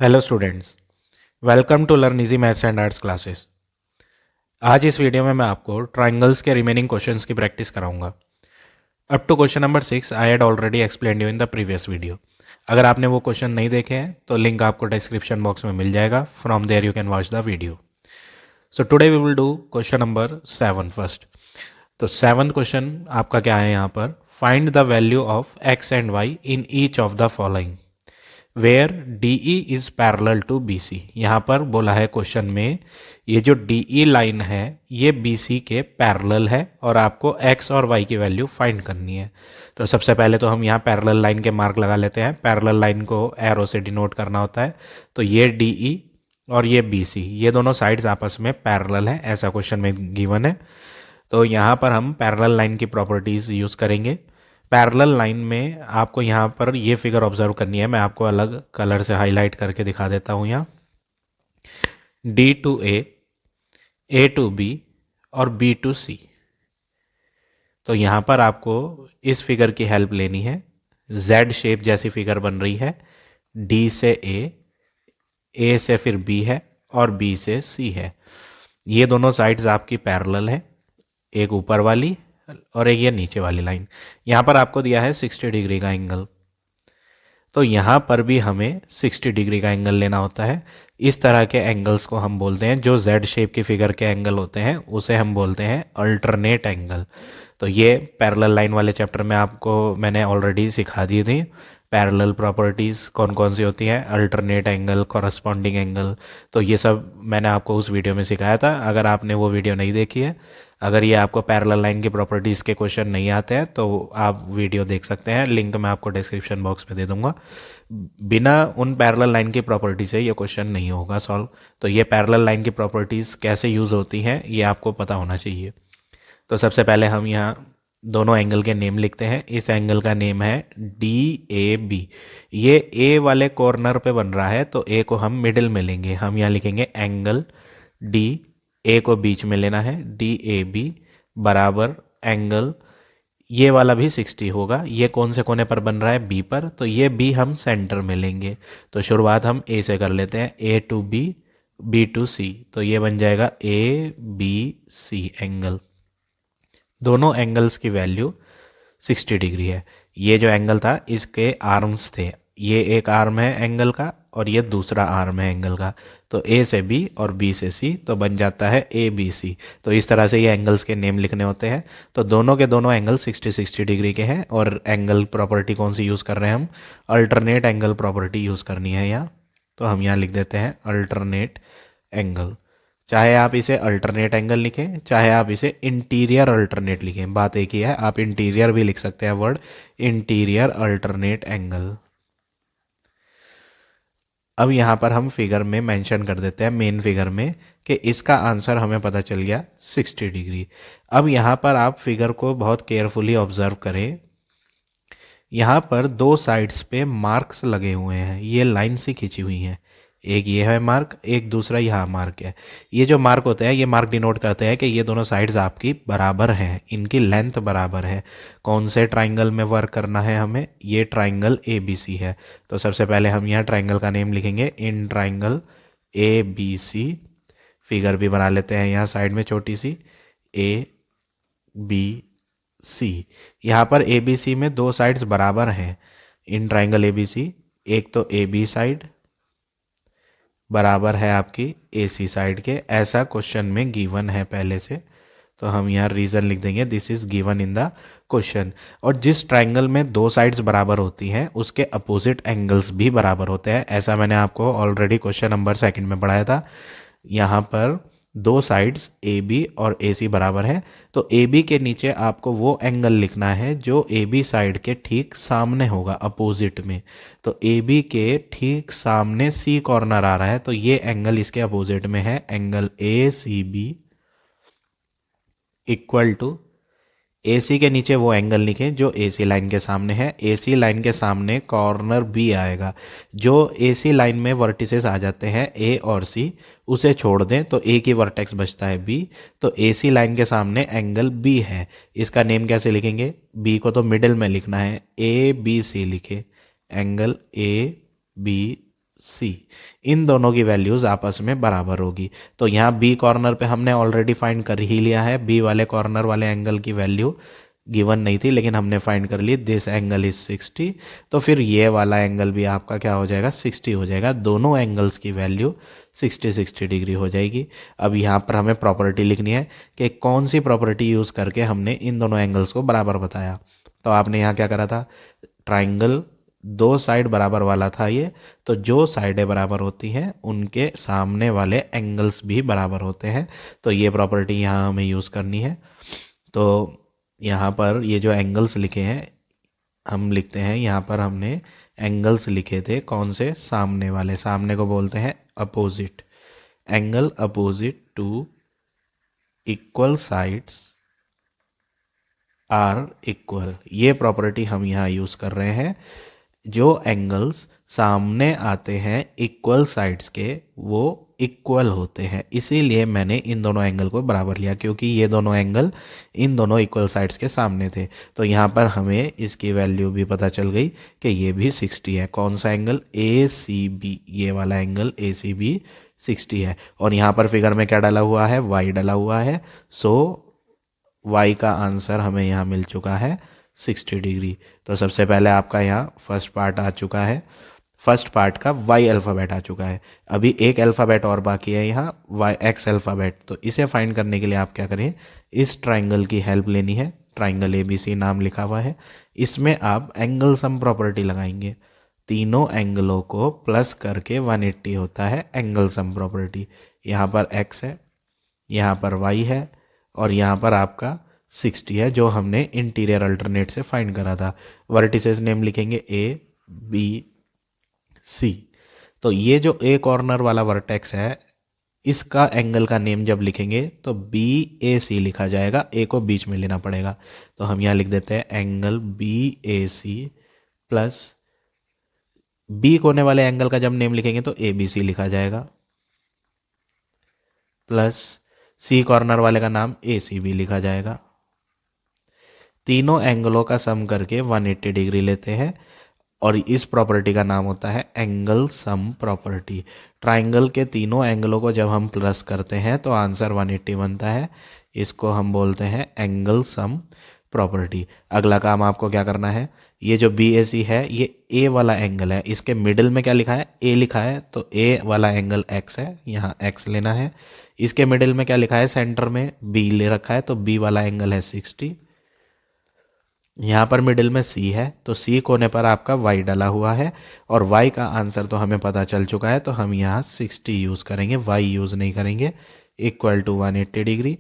Hello students, welcome to learn easy maths and arts classes. आज इस video में मैं आपको ट्राइंगल्स के रिमेनिंग क्वेश्चंस की प्रैक्टिस कराऊंगा। Up to question number 6 I had already explained you in the previous video. अगर आपने वो क्वेश्चन नहीं देखे हैं तो लिंक आपको डिस्क्रिप्शन बॉक्स में मिल जाएगा। From there you can watch the video. So today we will do question number 7 first. तो सेवन्थ क्वेश्चन आपका क्या है यहाँ पर, find the value of X and Y in each of the following where D E is parallel to B C. यहाँ पर बोला है क्वेश्चन में ये जो डी ई लाइन है ये बी सी के पैरेलल है और आपको एक्स और वाई की वैल्यू फाइंड करनी है। तो सबसे पहले तो हम यहाँ पैरेलल लाइन के मार्क लगा लेते हैं। पैरेलल लाइन को एरो से डिनोट करना होता है। तो ये डी ई और ये बी सी, ये दोनों साइड्स आपस में पैरेलल है, ऐसा क्वेश्चन में गिवन है। तो यहाँ पर हम पैरेलल लाइन की प्रॉपर्टीज़ यूज़ करेंगे। पैरेलल लाइन में आपको यहाँ पर ये फिगर ऑब्जर्व करनी है। मैं आपको अलग कलर से हाईलाइट करके दिखा देता हूँ। यहाँ D to A to B और बी टू सी। तो यहाँ पर आपको इस फिगर की हेल्प लेनी है। जेड शेप जैसी फिगर बन रही है। डी से ए से फिर बी है और बी से सी है। ये दोनों साइड्स आपकी पैरेलल है, एक ऊपर वाली और एक ये नीचे वाली लाइन। यहाँ पर आपको दिया है 60 डिग्री का एंगल, तो यहाँ पर भी हमें 60 डिग्री का एंगल लेना होता है। इस तरह के एंगल्स को हम बोलते हैं, जो जेड शेप की फिगर के एंगल होते हैं उसे हम बोलते हैं अल्टरनेट एंगल। तो ये पैरेलल लाइन वाले चैप्टर में आपको मैंने ऑलरेडी सिखा दी थी। पैरेलल प्रॉपर्टीज़ कौन कौन सी होती हैं, अल्टरनेट एंगल, कॉरस्पॉन्डिंग एंगल, तो ये सब मैंने आपको उस वीडियो में सिखाया था। अगर आपने वो वीडियो नहीं देखी है, अगर ये आपको पैरेलल लाइन की प्रॉपर्टीज़ के क्वेश्चन नहीं आते हैं तो आप वीडियो देख सकते हैं। लिंक मैं आपको डिस्क्रिप्शन बॉक्स में दे दूंगा। बिना उन पैरेलल लाइन की प्रॉपर्टी से ये क्वेश्चन नहीं होगा सॉल्व। तो ये पैरेलल लाइन की प्रॉपर्टीज़ कैसे यूज़ होती हैं ये आपको पता होना चाहिए। तो सबसे पहले हम यहाँ दोनों एंगल के नेम लिखते हैं। इस एंगल का नेम है डी ए बी। ये ए वाले कॉर्नर पे बन रहा है तो ए को हम मिडिल में लेंगे। हम यहाँ लिखेंगे एंगल डी, ए को बीच में लेना है, डी ए बी बराबर एंगल, ये वाला भी 60 होगा। ये कौन से कोने पर बन रहा है, बी पर, तो ये बी हम सेंटर में लेंगे। तो शुरुआत हम ए से कर लेते हैं, ए to B, B to C. तो ये बन जाएगा ए बी सी एंगल। दोनों एंगल्स की वैल्यू 60 डिग्री है। ये जो एंगल था इसके आर्म्स थे, ये एक आर्म है एंगल का और ये दूसरा आर्म है एंगल का। तो ए से बी और बी से सी, तो बन जाता है ए बी सी। तो इस तरह से ये एंगल्स के नेम लिखने होते हैं। तो दोनों के दोनों एंगल 60 डिग्री के हैं। और एंगल प्रॉपर्टी कौन सी यूज़ कर रहे हैं हम, अल्टरनेट एंगल प्रॉपर्टी यूज़ करनी है यहाँ। तो हम यहाँ लिख देते हैं अल्टरनेट एंगल। चाहे आप इसे अल्टरनेट एंगल लिखें, चाहे आप इसे इंटीरियर अल्टरनेट लिखें, बात एक ही है। आप इंटीरियर भी लिख सकते हैं, वर्ड इंटीरियर अल्टरनेट एंगल। अब यहाँ पर हम फिगर में मेंशन कर देते हैं, मेन फिगर में, कि इसका आंसर हमें पता चल गया 60 डिग्री। अब यहाँ पर आप फिगर को बहुत केयरफुली ऑब्जर्व करें। यहाँ पर दो साइड्स पे मार्क्स लगे हुए हैं, ये लाइन से खींची हुई हैं। एक ये है मार्क, एक दूसरा यहाँ मार्क है। ये जो मार्क होते हैं ये मार्क डिनोट करते हैं कि ये दोनों साइड्स आपकी बराबर हैं, इनकी लेंथ बराबर है। कौन से ट्राइंगल में वर्क करना है हमें, ये ट्राइंगल ए बी सी है। तो सबसे पहले हम यहाँ ट्राइंगल का नेम लिखेंगे, in triangle A B C. Figure भी बना लेते हैं यहाँ साइड में छोटी सी, ए बी सी। यहाँ पर ए बी सी में दो साइड्स बराबर हैं इन ट्राइंगल ए बी सी। एक तो ए बी साइड बराबर है आपकी ए सी साइड के, ऐसा क्वेश्चन में गिवन है पहले से। तो हम यहाँ रीज़न लिख देंगे, this is given in the question. और जिस ट्राइंगल में दो साइड्स बराबर होती हैं उसके अपोजिट एंगल्स भी बराबर होते हैं, ऐसा मैंने आपको ऑलरेडी क्वेश्चन नंबर 2 में पढ़ाया था। यहाँ पर दो साइड्स ए बी और ए सी बराबर है, तो ए बी के नीचे आपको वो एंगल लिखना है जो ए बी साइड के ठीक सामने होगा, अपोजिट में। तो ए बी के ठीक सामने सी कॉर्नर आ रहा है, तो ये एंगल इसके अपोजिट में है, angle A C B equal to A C के नीचे वो एंगल लिखें जो ए सी लाइन के सामने है। ए सी लाइन के सामने कॉर्नर बी आएगा। जो ए सी लाइन में वर्टिसेस आ जाते हैं ए और सी, उसे छोड़ दें तो एक ही वर्टेक्स बचता है बी। तो ए सी लाइन के सामने एंगल बी है, इसका नेम कैसे लिखेंगे, बी को तो मिडिल में लिखना है, ए बी सी लिखे, एंगल ए बी सी, इन दोनों की वैल्यूज़ आपस में बराबर होगी। तो यहाँ बी कॉर्नर पे हमने ऑलरेडी फाइंड कर ही लिया है, बी वाले कॉर्नर वाले एंगल की वैल्यू गिवन नहीं थी लेकिन हमने फाइंड कर ली, दिस एंगल इज 60। तो फिर ये वाला एंगल भी आपका क्या हो जाएगा, 60 हो जाएगा। दोनों एंगल्स की वैल्यू 60 डिग्री हो जाएगी। अब यहाँ पर हमें प्रॉपर्टी लिखनी है कि कौन सी प्रॉपर्टी यूज़ करके हमने इन दोनों एंगल्स को बराबर बताया। तो आपने यहाँ क्या करा था, ट्राइंगल दो साइड बराबर वाला था ये, तो जो साइडें बराबर होती हैं उनके सामने वाले एंगल्स भी बराबर होते हैं। तो ये प्रॉपर्टी यहाँ हमें यूज़ करनी है। तो यहाँ पर ये जो एंगल्स लिखे हैं हम लिखते हैं, यहाँ पर हमने एंगल्स लिखे थे कौन से, सामने वाले, सामने को बोलते हैं opposite. Angle opposite to equal sides are equal, ये प्रॉपर्टी हम यहाँ यूज़ कर रहे हैं। जो एंगल्स सामने आते हैं इक्वल साइड्स के वो इक्वल होते हैं, इसीलिए मैंने इन दोनों एंगल को बराबर लिया, क्योंकि ये दोनों एंगल इन दोनों इक्वल साइड्स के सामने थे। तो यहाँ पर हमें इसकी वैल्यू भी पता चल गई कि ये भी 60 है। कौन सा एंगल, ए सी बी, ये वाला एंगल ए सी बी 60 है। और यहाँ पर फिगर में क्या डाला हुआ है, वाई डाला हुआ है। सो वाई का आंसर हमें यहाँ मिल चुका है 60 डिग्री। तो सबसे पहले आपका यहाँ फर्स्ट पार्ट आ चुका है, फर्स्ट पार्ट का वाई अल्फ़ाबेट आ चुका है। अभी एक अल्फ़ाबेट और बाकी है यहाँ, वाई एक्स अल्फ़ाबेट। तो इसे फाइंड करने के लिए आप क्या करें, इस ट्राइंगल की हेल्प लेनी है। ट्राइंगल ABC नाम लिखा हुआ है, इसमें आप एंगल सम प्रॉपर्टी लगाएंगे। तीनों एंगलों को प्लस करके 180 होता है एंगल सम प्रॉपर्टी। यहाँ पर x है, यहाँ पर y है और यहाँ पर आपका 60 है जो हमने इंटीरियर अल्टरनेट से फाइंड करा था। वर्टिसेस नेम लिखेंगे A B C। तो ये जो A कॉर्नर वाला वर्टेक्स है इसका एंगल का नेम जब लिखेंगे तो BAC लिखा जाएगा, A को बीच में लेना पड़ेगा। तो हम यहाँ लिख देते हैं एंगल BAC प्लस B कोने वाले एंगल का जब नेम लिखेंगे तो ABC लिखा जाएगा, प्लस C कॉर्नर वाले का नाम ACB लिखा जाएगा। तीनों एंगलों का सम करके 180 डिग्री लेते हैं और इस प्रॉपर्टी का नाम होता है एंगल सम प्रॉपर्टी। ट्राइंगल के तीनों एंगलों को जब हम प्लस करते हैं तो आंसर 180 बनता है, इसको हम बोलते हैं एंगल सम प्रॉपर्टी। अगला काम आपको क्या करना है, ये जो BAC है ये A वाला एंगल है, इसके मिडिल में क्या लिखा है, A लिखा है, तो A वाला एंगल X है, यहाँ X लेना है। इसके मिडिल में क्या लिखा है, सेंटर में B ले रखा है, तो B वाला एंगल है 60। यहाँ पर मिडिल में C है, तो C कोने पर आपका Y डाला हुआ है और Y का आंसर तो हमें पता चल चुका है, तो हम यहाँ 60 यूज़ करेंगे, Y यूज़ नहीं करेंगे। Equal to 180 degree.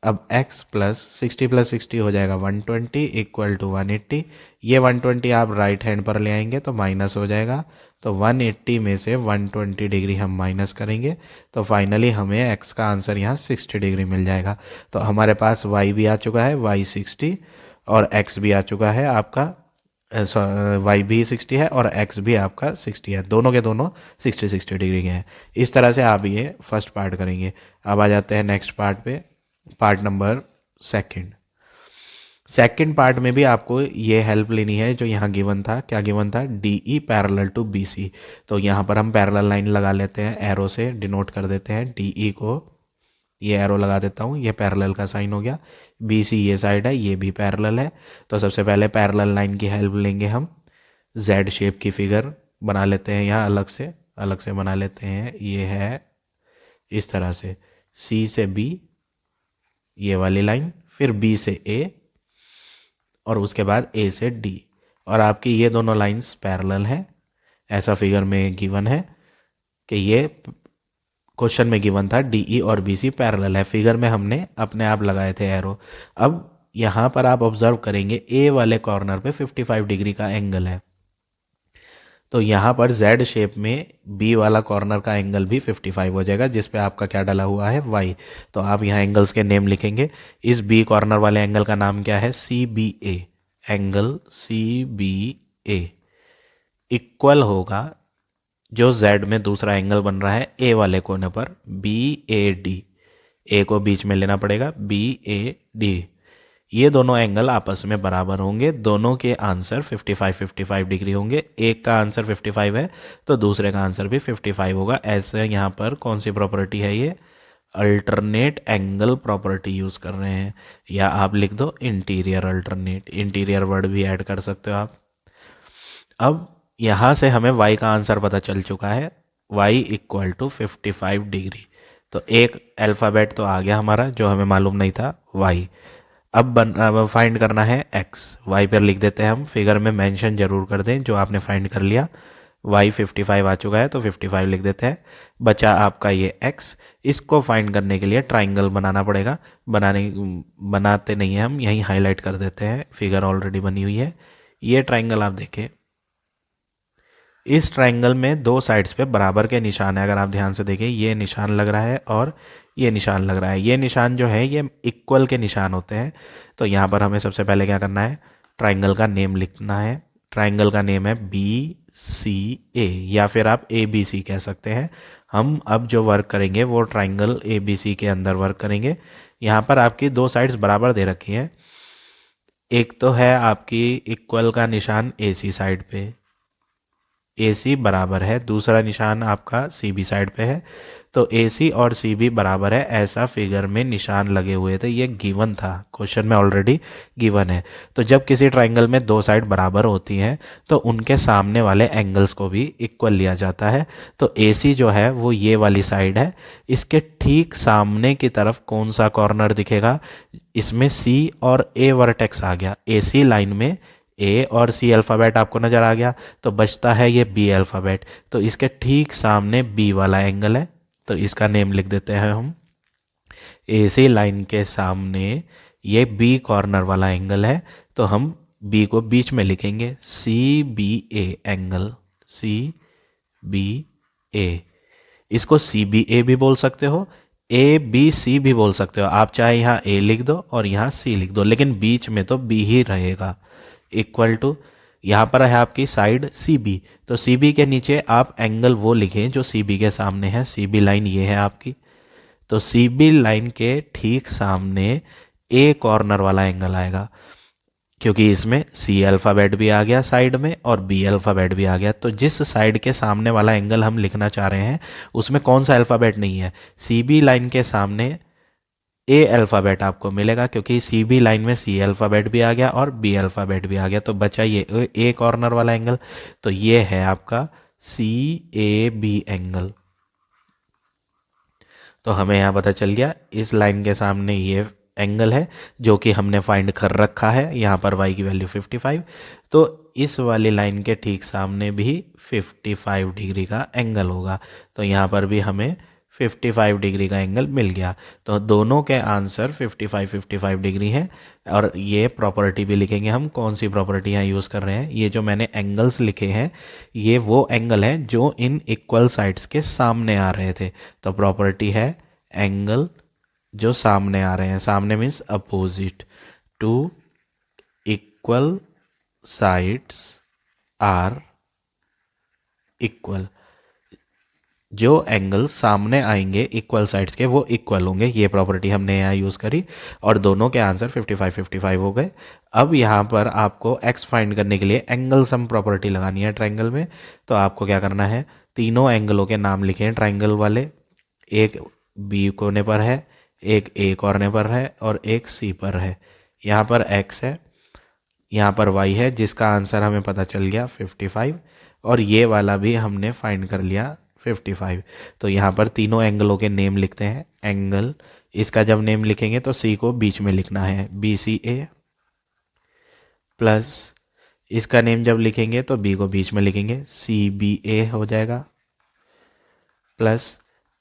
अब x प्लस 60 हो जाएगा 120 इक्वल टू 180। ये 120 आप राइट हैंड पर ले आएंगे तो माइनस हो जाएगा, तो 180 में से 120 डिग्री हम माइनस करेंगे तो फाइनली हमें x का आंसर यहाँ 60 डिग्री मिल जाएगा। तो हमारे पास y भी आ चुका है, y 60, और x भी आ चुका है आपका, y भी 60 है और x भी आपका 60 है, दोनों के दोनों 60 डिग्री के हैं। इस तरह से आप ये फर्स्ट पार्ट करेंगे। अब आ जाते हैं नेक्स्ट पार्ट पे, पार्ट नंबर सेकंड पार्ट में भी आपको ये हेल्प लेनी है जो यहाँ गिवन था। क्या गिवन था, DE पैरेलल टू BC। तो यहाँ पर हम पैरेलल लाइन लगा लेते हैं, एरो से डिनोट कर देते हैं। DE को ये एरो लगा देता हूँ, ये पैरेलल का साइन हो गया। BC ये साइड है, ये भी पैरेलल है। तो सबसे पहले पैरेलल लाइन की हेल्प लेंगे हम, Z शेप की फिगर बना लेते हैं, यहाँ अलग से बना लेते हैं। ये है इस तरह से, C से B ये वाली लाइन, फिर B से A और उसके बाद A से D, और आपकी ये दोनों लाइंस पैरेलल हैं। ऐसा फिगर में गिवन है कि ये क्वेश्चन में गिवन था DE और BC पैरेलल है, फिगर में हमने अपने आप लगाए थे एरो। अब यहाँ पर आप ऑब्जर्व करेंगे A वाले कॉर्नर पे 55 डिग्री का एंगल है, तो यहाँ पर Z शेप में B वाला कॉर्नर का एंगल भी 55 हो जाएगा, जिस पे आपका क्या डाला हुआ है, Y। तो आप यहाँ एंगल्स के नेम लिखेंगे। इस B कॉर्नर वाले एंगल का नाम क्या है, CBA। एंगल CBA इक्वल होगा जो Z में दूसरा एंगल बन रहा है A वाले कोने पर, BAD। A को बीच में लेना पड़ेगा, BAD। ये दोनों एंगल आपस में बराबर होंगे, दोनों के आंसर 55 डिग्री होंगे। एक का आंसर 55 है तो दूसरे का आंसर भी 55 होगा। ऐसे यहाँ पर कौन सी प्रॉपर्टी है, ये अल्टरनेट एंगल प्रॉपर्टी यूज़ कर रहे हैं, या आप लिख दो इंटीरियर अल्टरनेट, इंटीरियर वर्ड भी ऐड कर सकते हो आप। अब यहाँ से हमें y का आंसर पता चल चुका है, y इक्वल टू 55 डिग्री। तो एक अल्फ़ाबेट तो आ गया हमारा जो हमें मालूम नहीं था, y। अब फाइंड करना है x, y पर लिख देते हैं हम, फिगर में मेंशन जरूर कर दें जो आपने फाइंड कर लिया। y 55 आ चुका है तो 55 लिख देते हैं। बचा आपका ये x, इसको फाइंड करने के लिए ट्राइंगल बनाना पड़ेगा। बनाते नहीं है हम, यहीं हाईलाइट कर देते हैं, फिगर ऑलरेडी बनी हुई है। ये ट्राइंगल आप देखें, इस ट्राइंगल में दो साइड्स पे बराबर के निशान है। अगर आप ध्यान से देखें, ये निशान लग रहा है और ये निशान लग रहा है। ये निशान जो है ये इक्वल के निशान होते हैं। तो यहाँ पर हमें सबसे पहले क्या करना है, ट्राइंगल का नेम लिखना है। ट्राइंगल का नेम है BCA, या फिर आप ABC कह सकते हैं। हम अब जो वर्क करेंगे वो ट्राइंगल ABC के अंदर वर्क करेंगे। यहाँ पर आपकी दो साइड्स बराबर दे रखी हैं। एक तो है आपकी इक्वल का निशान AC साइड पे, AC बराबर है, दूसरा निशान आपका CB साइड पे है। तो AC और CB बराबर है, ऐसा फिगर में निशान लगे हुए थे। ये गिवन था, क्वेश्चन में ऑलरेडी गिवन है। तो जब किसी ट्राइंगल में दो साइड बराबर होती हैं तो उनके सामने वाले एंगल्स को भी इक्वल लिया जाता है। तो AC जो है वो ये वाली साइड है, इसके ठीक सामने की तरफ कौन सा कॉर्नर दिखेगा, इसमें C और A वर्टेक्स आ गया। AC लाइन में A और C अल्फ़ाबेट आपको नज़र आ गया, तो बचता है ये B अल्फ़ाबेट। तो इसके ठीक सामने B वाला एंगल है, तो इसका नेम लिख देते हैं हम। AC लाइन के सामने ये B कॉर्नर वाला एंगल है, तो हम B को बीच में लिखेंगे, CBA एंगल, CBA। इसको CBA भी बोल सकते हो, ABC भी बोल सकते हो। आप चाहे यहाँ A लिख दो और यहाँ C लिख दो, लेकिन बीच में तो B ही रहेगा। इक्वल टू, यहाँ पर है आपकी साइड CB, तो CB के नीचे आप एंगल वो लिखें जो CB के सामने है। CB लाइन ये है आपकी, तो CB लाइन के ठीक सामने A कॉर्नर वाला एंगल आएगा, क्योंकि इसमें C अल्फ़ाबेट भी आ गया साइड में और B अल्फ़ाबेट भी आ गया। तो जिस साइड के सामने वाला एंगल हम लिखना चाह रहे हैं उसमें कौन सा अल्फ़ाबेट नहीं है, CB लाइन के सामने A अल्फ़ाबेट आपको मिलेगा, क्योंकि CB लाइन में C अल्फ़ाबेट भी आ गया और B अल्फ़ाबेट भी आ गया। तो बचा ये A कॉर्नर वाला एंगल, तो ये है आपका CAB एंगल। तो हमें यहाँ पता चल गया इस लाइन के सामने ये एंगल है जो कि हमने फाइंड कर रखा है। यहाँ पर y की वैल्यू 55, तो इस वाली लाइन के ठीक सामने भी 55 डिग्री का एंगल होगा। तो यहाँ पर भी हमें 55 डिग्री का एंगल मिल गया। तो दोनों के आंसर 55 डिग्री हैं। और ये प्रॉपर्टी भी लिखेंगे हम, कौन सी प्रॉपर्टी यहाँ यूज़ कर रहे हैं। ये जो मैंने एंगल्स लिखे हैं ये वो एंगल हैं जो इन इक्वल साइड्स के सामने आ रहे थे। तो प्रॉपर्टी है एंगल जो सामने आ रहे हैं, सामने means opposite to equal sides are equal. जो एंगल सामने आएंगे इक्वल साइड्स के वो इक्वल होंगे, ये प्रॉपर्टी हमने यहाँ यूज़ करी और दोनों के आंसर 55 हो गए। अब यहाँ पर आपको x फाइंड करने के लिए एंगल सम प्रॉपर्टी लगानी है ट्राइंगल में। तो आपको क्या करना है, तीनों एंगलों के नाम लिखें ट्राइंगल वाले। एक B कोने पर है, एक A कोने पर है और एक C पर है। यहाँ पर x है, यहाँ पर y है, जिसका आंसर हमें पता चल गया 55, और ये वाला भी हमने फाइंड कर लिया 55। तो यहाँ पर तीनों एंगलों के नेम लिखते हैं। एंगल, इसका जब नेम लिखेंगे तो C को बीच में लिखना है, BCA, प्लस इसका नेम जब लिखेंगे तो B को बीच में लिखेंगे, CBA हो जाएगा, प्लस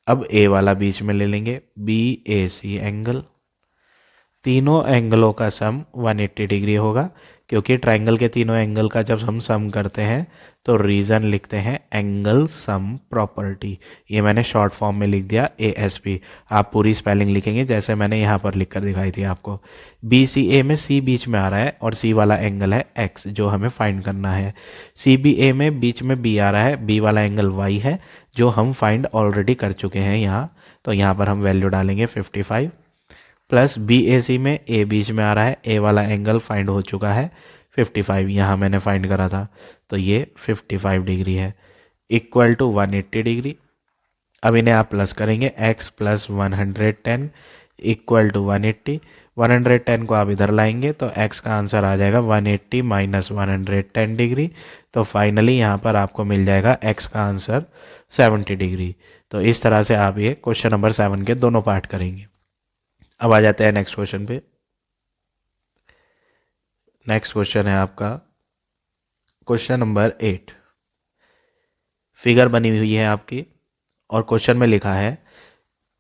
अब A वाला बीच में ले लेंगे, BAC एंगल। तीनों एंगलों का सम 180 डिग्री होगा, क्योंकि ट्राइंगल के तीनों एंगल का जब हम सम करते हैं तो रीज़न लिखते हैं एंगल सम प्रॉपर्टी। ये मैंने शॉर्ट फॉर्म में लिख दिया ASP, आप पूरी स्पेलिंग लिखेंगे जैसे मैंने यहाँ पर लिख कर दिखाई थी आपको। BCA में C बीच में आ रहा है और C वाला एंगल है X जो हमें फाइंड करना है। CBA में बीच में B आ रहा है, B वाला एंगल Y है जो हम फाइंड ऑलरेडी कर चुके हैं यहाँ। तो यहाँ पर हम वैल्यू डालेंगे 55 प्लस बी ए सी में ए बीच में आ रहा है, ए वाला एंगल फाइंड हो चुका है 55, यहाँ मैंने फाइंड करा था, तो ये 55 डिग्री है, इक्वल टू 180 डिग्री। अब इन्हें आप प्लस करेंगे, x प्लस 110 इक्वल टू 180, 110 को आप इधर लाएंगे तो x का आंसर आ जाएगा 180 माइनस 110 डिग्री। तो फाइनली यहाँ पर आपको मिल जाएगा x का आंसर 70 डिग्री। तो इस तरह से आप ये क्वेश्चन नंबर 7 के दोनों पार्ट करेंगे। अब आ जाते हैं नेक्स्ट क्वेश्चन पे। नेक्स्ट क्वेश्चन है आपका क्वेश्चन नंबर 8। फिगर बनी हुई है आपकी और क्वेश्चन में लिखा है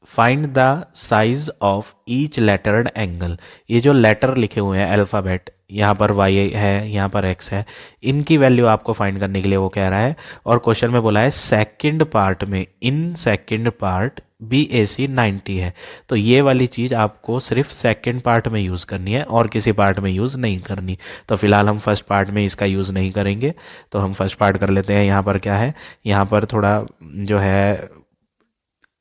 find the size of each lettered angle. ये जो लेटर लिखे हुए हैं अल्फ़ाबेट, यहाँ पर y है, यहाँ पर x है, इनकी वैल्यू आपको फाइंड करने के लिए वो कह रहा है। और क्वेश्चन में बोला है सेकंड पार्ट में, इन सेकंड पार्ट BAC 90 है। तो ये वाली चीज़ आपको सिर्फ सेकंड पार्ट में यूज़ करनी है और किसी पार्ट में यूज़ नहीं करनी। तो फिलहाल हम फर्स्ट पार्ट में इसका यूज़ नहीं करेंगे, तो हम फर्स्ट पार्ट कर लेते हैं। यहाँ पर क्या है, यहाँ पर थोड़ा जो है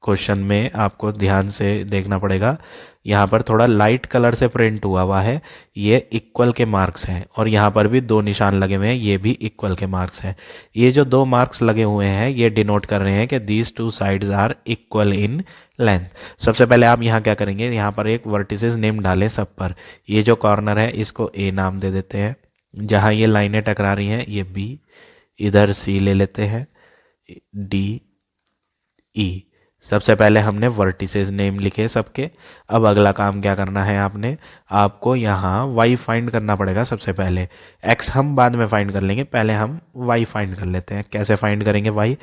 क्वेश्चन में आपको ध्यान से देखना पड़ेगा, यहाँ पर थोड़ा लाइट कलर से प्रिंट हुआ है, ये इक्वल के मार्क्स हैं, और यहाँ पर भी दो निशान लगे हुए हैं, ये भी इक्वल के मार्क्स हैं। ये जो दो मार्क्स लगे हुए हैं ये डिनोट कर रहे हैं कि these two sides are equal in length. सबसे पहले आप यहाँ क्या करेंगे, यहाँ पर एक वर्टिसेस नेम डालें सब पर। ये जो कॉर्नर है इसको A नाम दे देते हैं, जहाँ ये लाइनें टकरा रही हैं ये B, इधर C ले लेते हैं, D E। सबसे पहले हमने वर्टिसेस नेम लिखे सबके। अब अगला काम क्या करना है आपको यहाँ y फाइंड करना पड़ेगा सबसे पहले। x हम बाद में फाइंड कर लेंगे, पहले हम y फाइंड कर लेते हैं। कैसे फाइंड करेंगे y?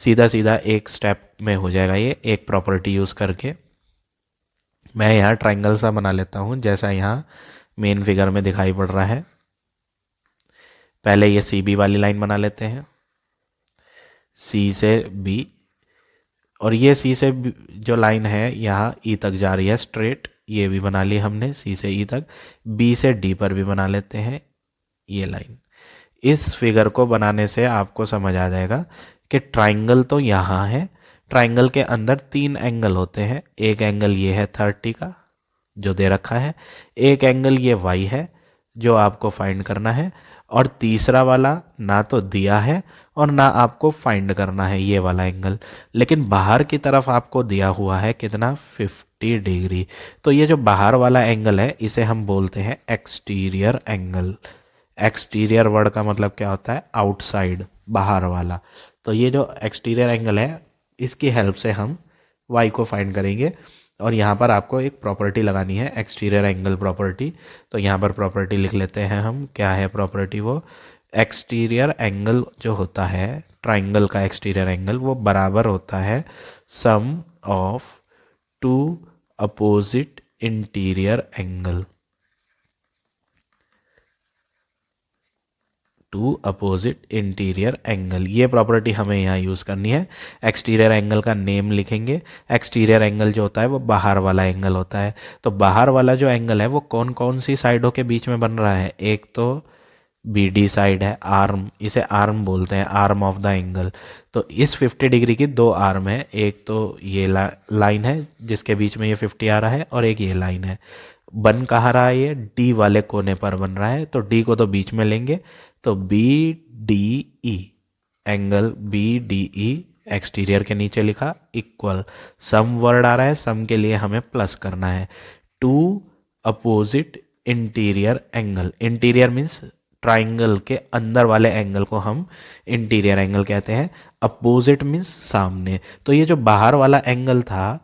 सीधा सीधा एक स्टेप में हो जाएगा ये, एक प्रॉपर्टी यूज़ करके। मैं यहाँ ट्राइंगल सा बना लेता हूँ जैसा यहाँ मेन फिगर में दिखाई पड़ रहा है। पहले ये CB वाली लाइन बना लेते हैं, C से B, और ये C से जो लाइन है यहाँ E तक जा रही है स्ट्रेट, ये भी बना ली हमने C से E तक। B से D पर भी बना लेते हैं ये लाइन। इस फिगर को बनाने से आपको समझ आ जाएगा कि ट्राइंगल तो यहाँ है, ट्राइंगल के अंदर 3 एंगल होते हैं। एक एंगल ये है 30 का जो दे रखा है, एक एंगल ये y है जो आपको फाइंड करना है, और तीसरा वाला ना तो दिया है और ना आपको फाइंड करना है ये वाला एंगल, लेकिन बाहर की तरफ आपको दिया हुआ है कितना, 50 डिग्री। तो ये जो बाहर वाला एंगल है इसे हम बोलते हैं एक्सटीरियर एंगल। एक्सटीरियर वर्ड का मतलब क्या होता है, आउटसाइड, बाहर वाला। तो ये जो एक्सटीरियर एंगल है इसकी हेल्प से हम y को फाइंड करेंगे। और यहाँ पर आपको एक प्रॉपर्टी लगानी है, एक्सटीरियर एंगल प्रॉपर्टी। तो यहाँ पर प्रॉपर्टी लिख लेते हैं हम, क्या है प्रॉपर्टी, वो एक्सटीरियर एंगल जो होता है ट्राइंगल का एक्सटीरियर एंगल वो बराबर होता है sum of 2 opposite interior angle. 2 opposite interior angle, ये प्रॉपर्टी हमें यहाँ यूज़ करनी है। एक्सटीरियर एंगल का नेम लिखेंगे। एक्सटीरियर एंगल जो होता है वो बाहर वाला एंगल होता है। तो बाहर वाला जो एंगल है वो कौन कौन सी साइडों के बीच में बन रहा है, एक तो BD साइड है, आर्म, इसे आर्म बोलते हैं, आर्म ऑफ द एंगल। तो इस 50 डिग्री की 2 आर्म है, एक तो ये लाइन है जिसके बीच में ये 50 आ रहा है, और एक ये लाइन है। बन कहाँ रहा है, ये D वाले कोने पर बन रहा है। तो D को तो बीच में लेंगे, तो BDE, एंगल BDE एक्सटीरियर के नीचे लिखा इक्वल, सम वर्ड आ रहा है, सम के लिए हमें प्लस करना है, 2 opposite interior angle. Interior means triangle के अंदर वाले एंगल को हम इंटीरियर एंगल कहते हैं। अपोजिट मीन्स सामने। तो ये जो बाहर वाला एंगल था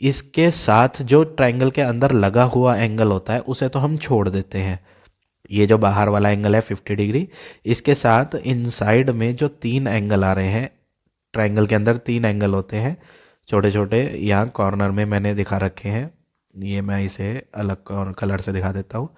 इसके साथ जो ट्राइंगल के अंदर लगा हुआ एंगल होता है उसे तो हम छोड़ देते हैं। ये जो बाहर वाला एंगल है 50 डिग्री, इसके साथ इनसाइड में जो 3 एंगल आ रहे हैं, ट्राइंगल के अंदर 3 एंगल होते हैं छोटे छोटे, यहाँ कॉर्नर में मैंने दिखा रखे हैं। ये मैं इसे अलग कलर से दिखा देता हूँ।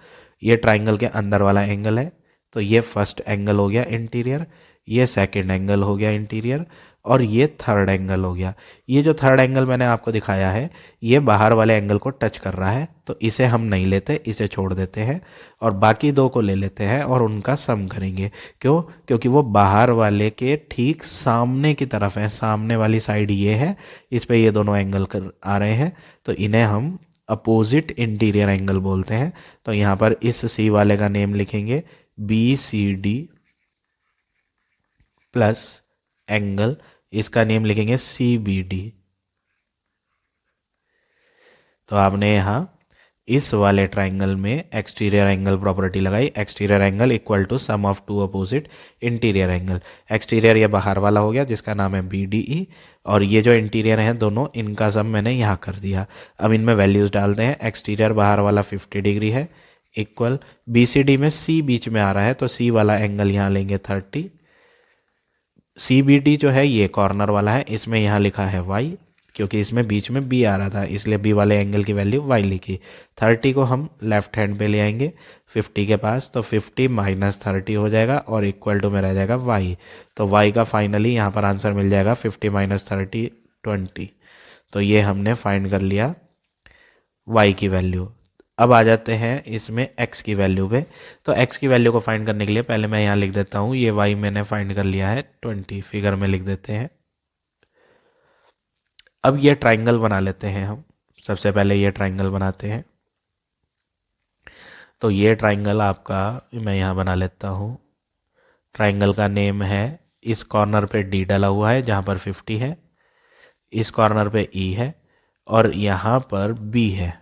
ये ट्राइंगल के अंदर वाला एंगल है, तो ये फर्स्ट एंगल हो गया इंटीरियर, ये सेकंड एंगल हो गया इंटीरियर, और ये थर्ड एंगल हो गया। ये जो थर्ड एंगल मैंने आपको दिखाया है ये बाहर वाले एंगल को टच कर रहा है, तो इसे हम नहीं लेते, इसे छोड़ देते हैं और बाकी 2 को ले लेते हैं और उनका सम करेंगे। क्यों? क्योंकि वो बाहर वाले के ठीक सामने की तरफ है, सामने वाली साइड ये है, इस पे ये दोनों एंगल आ रहे हैं, तो इन्हें हम अपोजिट इंटीरियर एंगल बोलते हैं। तो यहाँ पर इस सी वाले का नेम लिखेंगे BCD प्लस एंगल, इसका नेम लिखेंगे CBD। तो आपने यहाँ इस वाले ट्राइंगल में एक्सटीरियर एंगल प्रॉपर्टी लगाई, exterior angle equal to sum of two opposite interior angle. Exterior ये बाहर वाला हो गया जिसका नाम है BDE, और ये जो इंटीरियर हैं दोनों, इनका सम मैंने यहाँ कर दिया। अब इनमें वैल्यूज डालते हैं। एक्सटीरियर बाहर वाला 50 डिग्री है, इक्वल BCD में C बीच में आ रहा है तो C वाला एंगल यहाँ लेंगे 30। CBD जो है ये कॉर्नर वाला है, इसमें यहाँ लिखा है Y, क्योंकि इसमें बीच में B आ रहा था इसलिए B वाले एंगल की वैल्यू Y लिखी। 30 को हम लेफ्ट हैंड पे ले आएंगे 50 के पास, तो 50 माइनस 30 हो जाएगा और इक्वल टू में रह जाएगा Y। तो Y का फाइनली यहाँ पर आंसर मिल जाएगा 50 माइनस 30 20। तो ये हमने फाइंड कर लिया Y की वैल्यू। अब आ जाते हैं इसमें x की वैल्यू पे। तो x की वैल्यू को फाइंड करने के लिए पहले मैं यहाँ लिख देता हूँ, ये y मैंने फाइंड कर लिया है 20, फिगर में लिख देते हैं। अब ये ट्राइंगल बना लेते हैं हम। सबसे पहले ये ट्राइंगल बनाते हैं। तो ये ट्राइंगल आपका मैं यहाँ बना लेता हूँ। ट्राइंगल का नेम है, इस कॉर्नर पे D डाला हुआ है जहाँ पर 50 है, इस कॉर्नर पे E है और यहाँ पर B है।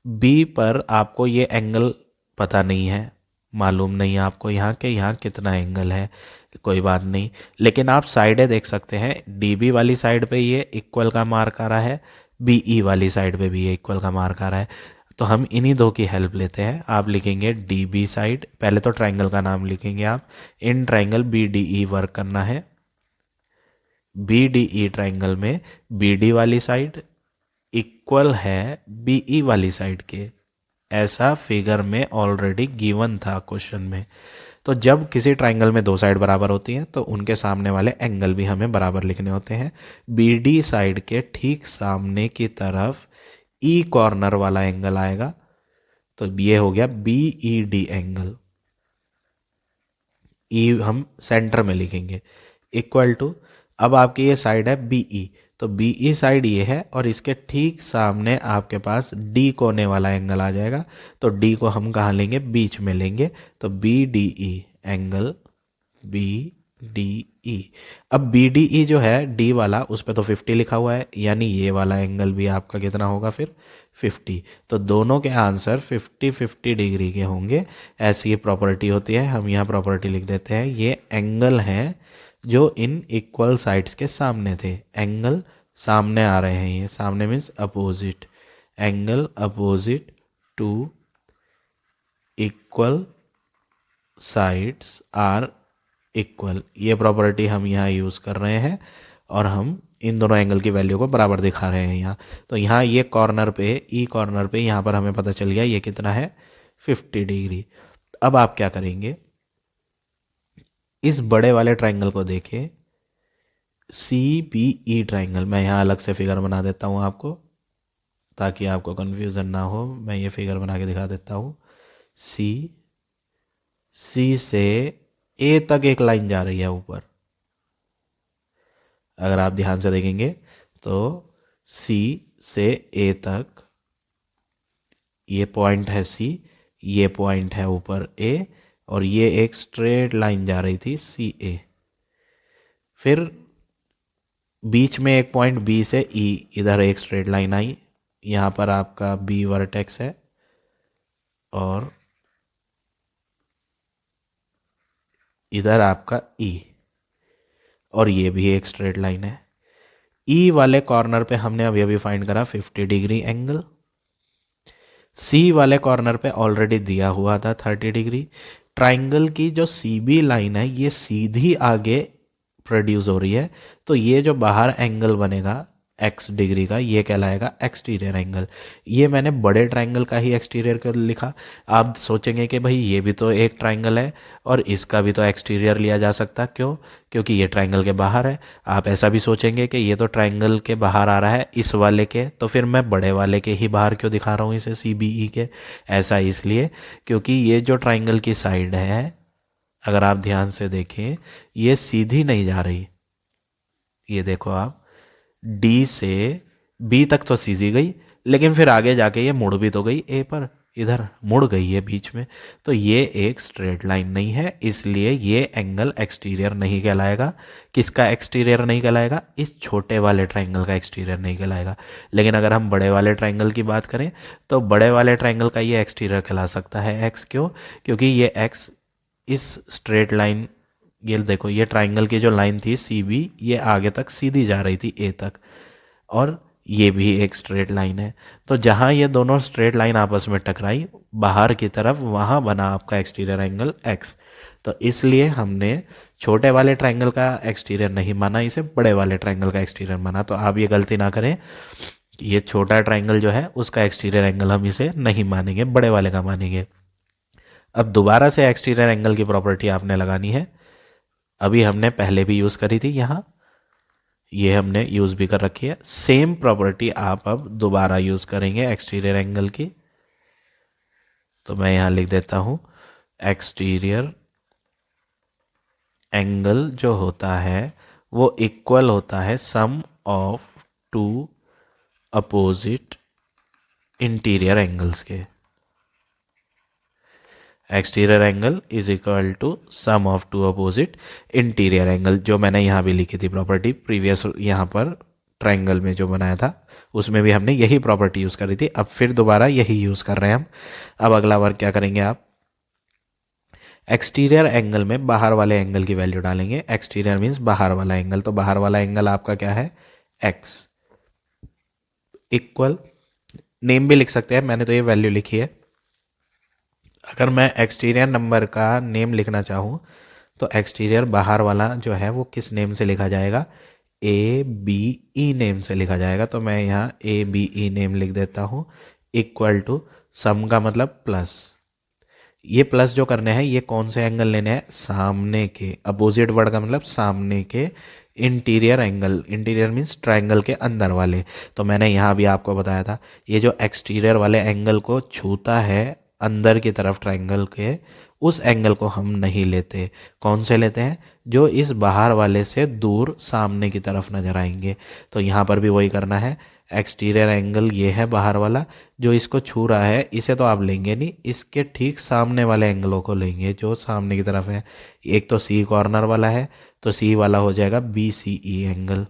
B पर आपको ये एंगल पता नहीं है, मालूम नहीं है आपको यहाँ के यहाँ कितना एंगल है, कोई बात नहीं, लेकिन आप साइडें देख सकते हैं। DB वाली साइड पे ये इक्वल का मार्क आ रहा है, BE वाली साइड पे भी ये इक्वल का मार्क आ रहा है। तो हम इन्हीं दो की हेल्प लेते हैं। आप लिखेंगे DB साइड, पहले तो ट्राइंगल का नाम लिखेंगे आप, इन ट्राइंगल BDE वर्क करना है। BDE ट्राइंगल में BD वाली साइड इक्वल है BE वाली साइड के, ऐसा फिगर में ऑलरेडी गिवन था क्वेश्चन में। तो जब किसी ट्राइंगल में दो साइड बराबर होती हैं तो उनके सामने वाले एंगल भी हमें बराबर लिखने होते हैं। BD साइड के ठीक सामने की तरफ E कॉर्नर वाला एंगल आएगा, तो ये हो गया BED एंगल। E हम सेंटर में लिखेंगे, इक्वल टू, अब आपकी ये साइड है BE, तो BE साइड ये है और इसके ठीक सामने आपके पास D कोने वाला एंगल आ जाएगा। तो D को हम कहाँ लेंगे, बीच में लेंगे, तो BDE एंगल BDE। अब BDE जो है D वाला, उस पर तो 50 लिखा हुआ है, यानी ये वाला एंगल भी आपका कितना होगा फिर 50। तो दोनों के आंसर 50-50 डिग्री के होंगे। ऐसी प्रॉपर्टी होती है, हम यहाँ प्रॉपर्टी लिख देते हैं। ये एंगल हैं जो इन इक्वल साइड्स के सामने थे, एंगल सामने आ रहे हैं, ये सामने means opposite, angle opposite to equal sides are equal. ये प्रॉपर्टी हम यहाँ यूज़ कर रहे हैं और हम इन दोनों एंगल की वैल्यू को बराबर दिखा रहे हैं यहाँ। तो यहाँ ये कॉर्नर पे, E कॉर्नर पे, यहाँ पर हमें पता चल गया ये कितना है 50 डिग्री। अब आप क्या करेंगे, इस बड़े वाले ट्राइंगल को देखें, CBE ट्राइंगल, मैं यहाँ अलग से फिगर बना देता हूँ आपको ताकि आपको कन्फ्यूज़न ना हो। मैं ये फिगर बना के दिखा देता हूँ। C से A तक एक लाइन जा रही है ऊपर, अगर आप ध्यान से देखेंगे तो C से A तक ये पॉइंट है C, ये पॉइंट है ऊपर A, और ये एक स्ट्रेट लाइन जा रही थी CA। फिर बीच में एक पॉइंट B से E, इधर एक स्ट्रेट लाइन आई, यहाँ पर आपका B वर्टेक्स है और इधर आपका E, और ये भी एक स्ट्रेट लाइन है। E वाले कॉर्नर पे हमने अभी अभी फाइंड करा 50 डिग्री एंगल, C वाले कॉर्नर पे ऑलरेडी दिया हुआ था 30 डिग्री। ट्राइंगल की जो CB लाइन है ये सीधी आगे प्रोड्यूस हो रही है, तो ये जो बाहर एंगल बनेगा x डिग्री का, ये कहलाएगा एक्सटीरियर एंगल। ये मैंने बड़े ट्राइंगल का ही एक्सटीरियर कर लिखा। आप सोचेंगे कि भाई ये भी तो एक ट्राइंगल है और इसका भी तो एक्सटीरियर लिया जा सकता, क्यों, क्योंकि ये ट्राइंगल के बाहर है। आप ऐसा भी सोचेंगे कि ये तो ट्राइंगल के बाहर आ रहा है इस वाले के, तो फिर मैं बड़े वाले के ही बाहर क्यों दिखा रहा हूँ इसे, CBE के। ऐसा इसलिए क्योंकि ये जो ट्राइंगल की साइड है, अगर आप ध्यान से देखें, ये सीधी नहीं जा रही। ये देखो आप, D से B तक तो सीधी गई, लेकिन फिर आगे जाके ये मुड़ भी तो गई ए पर, इधर मुड़ गई है बीच में, तो ये एक स्ट्रेट लाइन नहीं है, इसलिए ये एंगल एक्सटीरियर नहीं कहलाएगा। किसका एक्सटीरियर नहीं कहलाएगा? इस छोटे वाले ट्राइंगल का एक्सटीरियर नहीं कहलाएगा। लेकिन अगर हम बड़े वाले ट्राइंगल की बात करें तो बड़े वाले ट्राइंगल का ये एक्सटीरियर कहला सकता है। एक्स क्यों? क्योंकि ये एक्स इस स्ट्रेट लाइन, ये देखो ये ट्राइंगल की जो लाइन थी सी बी, ये आगे तक सीधी जा रही थी ए तक, और ये भी एक स्ट्रेट लाइन है। तो जहाँ ये दोनों स्ट्रेट लाइन आपस में टकराई बाहर की तरफ, वहाँ बना आपका एक्सटीरियर एंगल एक्स। तो इसलिए हमने छोटे वाले ट्राइंगल का एक्सटीरियर नहीं माना, इसे बड़े वाले ट्राइंगल का एक्सटीरियर माना। तो आप ये गलती ना करें, ये छोटा ट्राइंगल जो है उसका एक्सटीरियर एंगल हम इसे नहीं मानेंगे, बड़े वाले का मानेंगे। अब दोबारा से एक्सटीरियर एंगल की प्रॉपर्टी आपने लगानी है। अभी हमने पहले भी यूज़ करी थी, यहाँ ये हमने यूज़ भी कर रखी है। सेम प्रॉपर्टी आप अब दोबारा यूज़ करेंगे एक्सटीरियर एंगल की। तो मैं यहाँ लिख देता हूँ, एक्सटीरियर एंगल जो होता है वो इक्वल होता है sum of two opposite interior angles के। Exterior angle is equal to sum of two opposite interior angle, जो मैंने यहाँ भी लिखी थी प्रॉपर्टी प्रीवियस यहाँ पर ट्राइंगल में जो बनाया था उसमें भी हमने यही प्रॉपर्टी यूज़ करी थी। अब फिर दोबारा यही यूज़ कर रहे हैं हम। अब अगला वर्क क्या करेंगे आप, एक्सटीरियर एंगल में बाहर वाले एंगल की वैल्यू डालेंगे। एक्सटीरियर मीन्स बाहर वाला एंगल, तो बाहर वाला एंगल आपका क्या है? एक्स इक्वल, नेम भी लिख सकते हैं, मैंने तो ये वैल्यू लिखी है। अगर मैं एक्सटीरियर नंबर का नेम लिखना चाहूँ तो एक्सटीरियर बाहर वाला जो है वो किस नेम से लिखा जाएगा? ए बी ई नेम से लिखा जाएगा। तो मैं यहाँ ए बी ई नेम लिख देता हूँ, इक्वल टू सम का मतलब प्लस, ये प्लस जो करने हैं ये कौन से एंगल लेने हैं? सामने के, अपोजिट वर्ड का मतलब सामने के interior angle. Interior means triangle के अंदर वाले। तो मैंने यहाँ भी आपको बताया था, ये जो एक्सटीरियर वाले एंगल को छूता है अंदर की तरफ ट्राइंगल के, उस एंगल को हम नहीं लेते। कौन से लेते हैं? जो इस बाहर वाले से दूर सामने की तरफ नजर आएंगे। तो यहाँ पर भी वही करना है। एक्सटीरियर एंगल ये है बाहर वाला, जो इसको छू रहा है इसे तो आप लेंगे नहीं, इसके ठीक सामने वाले एंगलों को लेंगे जो सामने की तरफ है। एक तो सी कॉर्नर वाला है, तो सी वाला हो जाएगा B C E angle,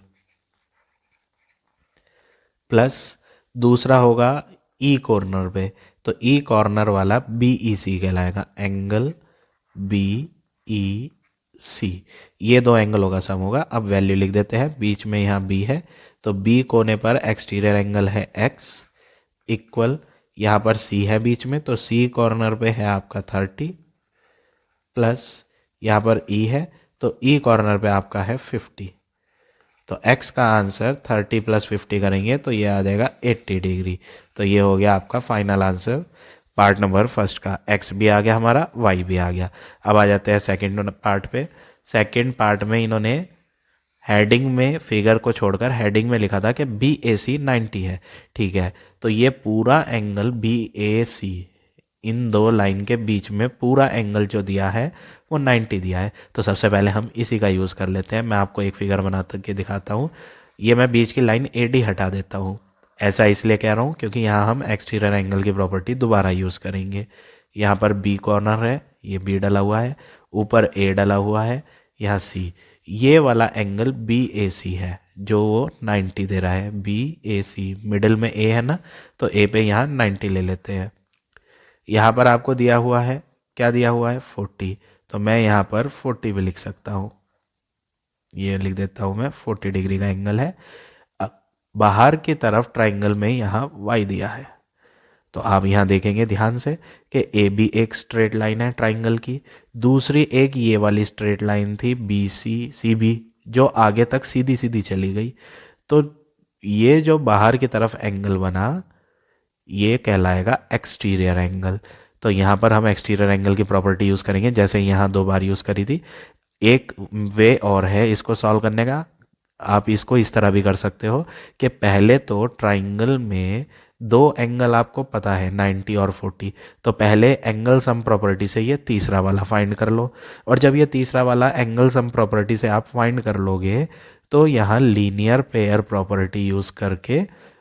plus दूसरा होगा ई कॉर्नर पे, तो ई कॉर्नर वाला बी ई सी कहलाएगा, एंगल बी ई सी। ये दो एंगलों का सम होगा। अब वैल्यू लिख देते हैं, बीच में यहाँ बी है, तो बी कोने पर एक्सटीरियर एंगल है एक्स, इक्वल यहाँ पर सी है बीच में, तो सी कॉर्नर पे है आपका 30, प्लस यहाँ पर ई है, तो ई कॉर्नर पे आपका है 50। तो x का आंसर 30 प्लस 50 करेंगे तो ये आ जाएगा 80 डिग्री। तो ये हो गया आपका final answer part number first का। x भी आ गया हमारा, y भी आ गया। अब आ जाते हैं सेकंड पार्ट पे। सेकंड पार्ट में इन्होंने हेडिंग में फिगर को छोड़कर हेडिंग में लिखा था कि बी ए सी 90 है, ठीक है। तो ये पूरा एंगल बी ए सी, इन दो लाइन के बीच में पूरा एंगल जो दिया है वो 90 दिया है। तो सबसे पहले हम इसी का यूज़ कर लेते हैं। मैं आपको एक फिगर बना के दिखाता हूँ। ये मैं बीच की लाइन ए डी हटा देता हूँ। ऐसा इसलिए कह रहा हूँ क्योंकि यहाँ हम एक्सटीरियर एंगल की प्रॉपर्टी दोबारा यूज़ करेंगे। यहाँ पर बी कॉर्नर है, ये बी डला हुआ है, ऊपर ए डला हुआ है, यहाँ सी। ये वाला एंगल बी ए सी है जो वो 90 दे रहा है। बी ए सी, मिडिल में ए है ना, तो ए पे यहाँ 90 ले लेते हैं। यहाँ पर आपको दिया हुआ है, क्या दिया हुआ है? 40, तो मैं यहाँ पर 40 भी लिख सकता हूँ। ये लिख देता हूँ मैं, 40 डिग्री का एंगल है। बाहर की तरफ ट्राइंगल में यहाँ y दिया है। तो आप यहाँ देखेंगे ध्यान से कि ए बी एक स्ट्रेट लाइन है ट्राइंगल की, दूसरी एक ये वाली स्ट्रेट लाइन थी बी सी सी बी, जो आगे तक सीधी सीधी चली गई। तो ये जो बाहर की तरफ एंगल बना ये कहलाएगा एक्सटीरियर एंगल। तो यहाँ पर हम एक्सटीरियर एंगल की प्रॉपर्टी यूज़ करेंगे, जैसे यहाँ 2 बार यूज़ करी थी। एक वे और है इसको सॉल्व करने का, आप इसको इस तरह भी कर सकते हो कि पहले तो ट्राइंगल में 2 एंगल आपको पता है 90 और 40, तो पहले एंगल सम प्रॉपर्टी से ये तीसरा वाला फाइंड कर लो, और जब ये तीसरा वाला एंगल सम प्रॉपर्टी से आप फाइंड कर लोगे तो यहाँ लीनियर पेयर प्रॉपर्टी यूज़ करके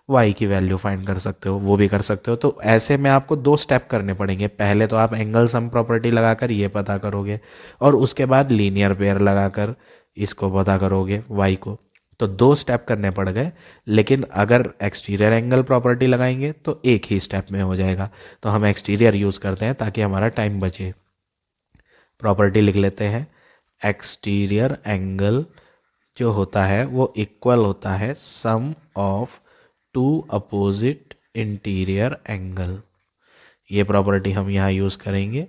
y की वैल्यू फाइंड कर सकते हो, वो भी कर सकते हो। तो ऐसे में आपको दो स्टेप करने पड़ेंगे। पहले तो आप एंगल सम प्रॉपर्टी लगाकर ये पता करोगे और उसके बाद लीनियर पेयर लगाकर इसको पता करोगे y को। तो दो स्टेप करने पड़ गए, लेकिन अगर एक्सटीरियर एंगल प्रॉपर्टी लगाएंगे तो एक ही स्टेप में हो जाएगा। तो हम एक्सटीरियर यूज़ करते हैं ताकि हमारा टाइम बचे। प्रॉपर्टी लिख लेते हैं, एक्सटीरियर एंगल जो होता है वो इक्वल होता है sum of two opposite interior angle. ये प्रॉपर्टी हम यहाँ यूज़ करेंगे,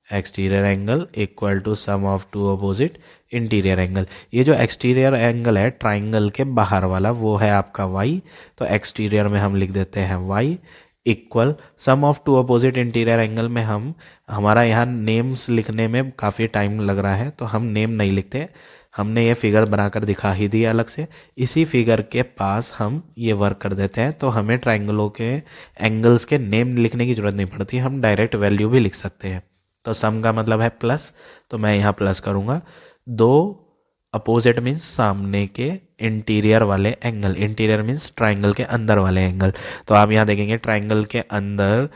exterior angle equal to sum of two opposite interior angle. ये जो एक्सटीरियर एंगल है ट्राइंगल के बाहर वाला, वो है आपका y। तो एक्सटीरियर में हम लिख देते हैं y equal sum of two opposite interior angle में हम, हमारा यहाँ नेम्स लिखने में काफ़ी टाइम लग रहा है तो हम नेम नहीं लिखते, हमने ये फिगर बनाकर दिखा ही दिया अलग से। इसी फिगर के पास हम ये वर्क कर देते हैं, तो हमें ट्राइंगलों के एंगल्स के नेम लिखने की ज़रूरत नहीं पड़ती, हम डायरेक्ट वैल्यू भी लिख सकते हैं। तो सम का मतलब है प्लस, तो मैं यहाँ प्लस करूँगा। दो अपोजिट मीन्स सामने के इंटीरियर वाले एंगल, इंटीरियर मीन्स ट्राइंगल के अंदर वाले एंगल। तो आप यहाँ देखेंगे ट्राइंगल के अंदर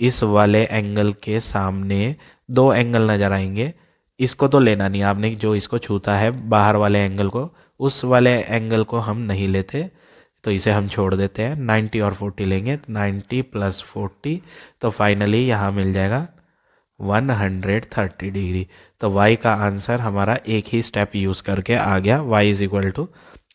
इस वाले एंगल के सामने दो एंगल नजर आएंगे। इसको तो लेना नहीं आपने, जो इसको छूता है बाहर वाले एंगल को, उस वाले एंगल को हम नहीं लेते, तो इसे हम छोड़ देते हैं। 90 और 40 लेंगे, 90 प्लस 40, तो फाइनली यहाँ मिल जाएगा 130 डिग्री। तो y का आंसर हमारा एक ही स्टेप यूज़ करके आ गया, y इज इक्वल टू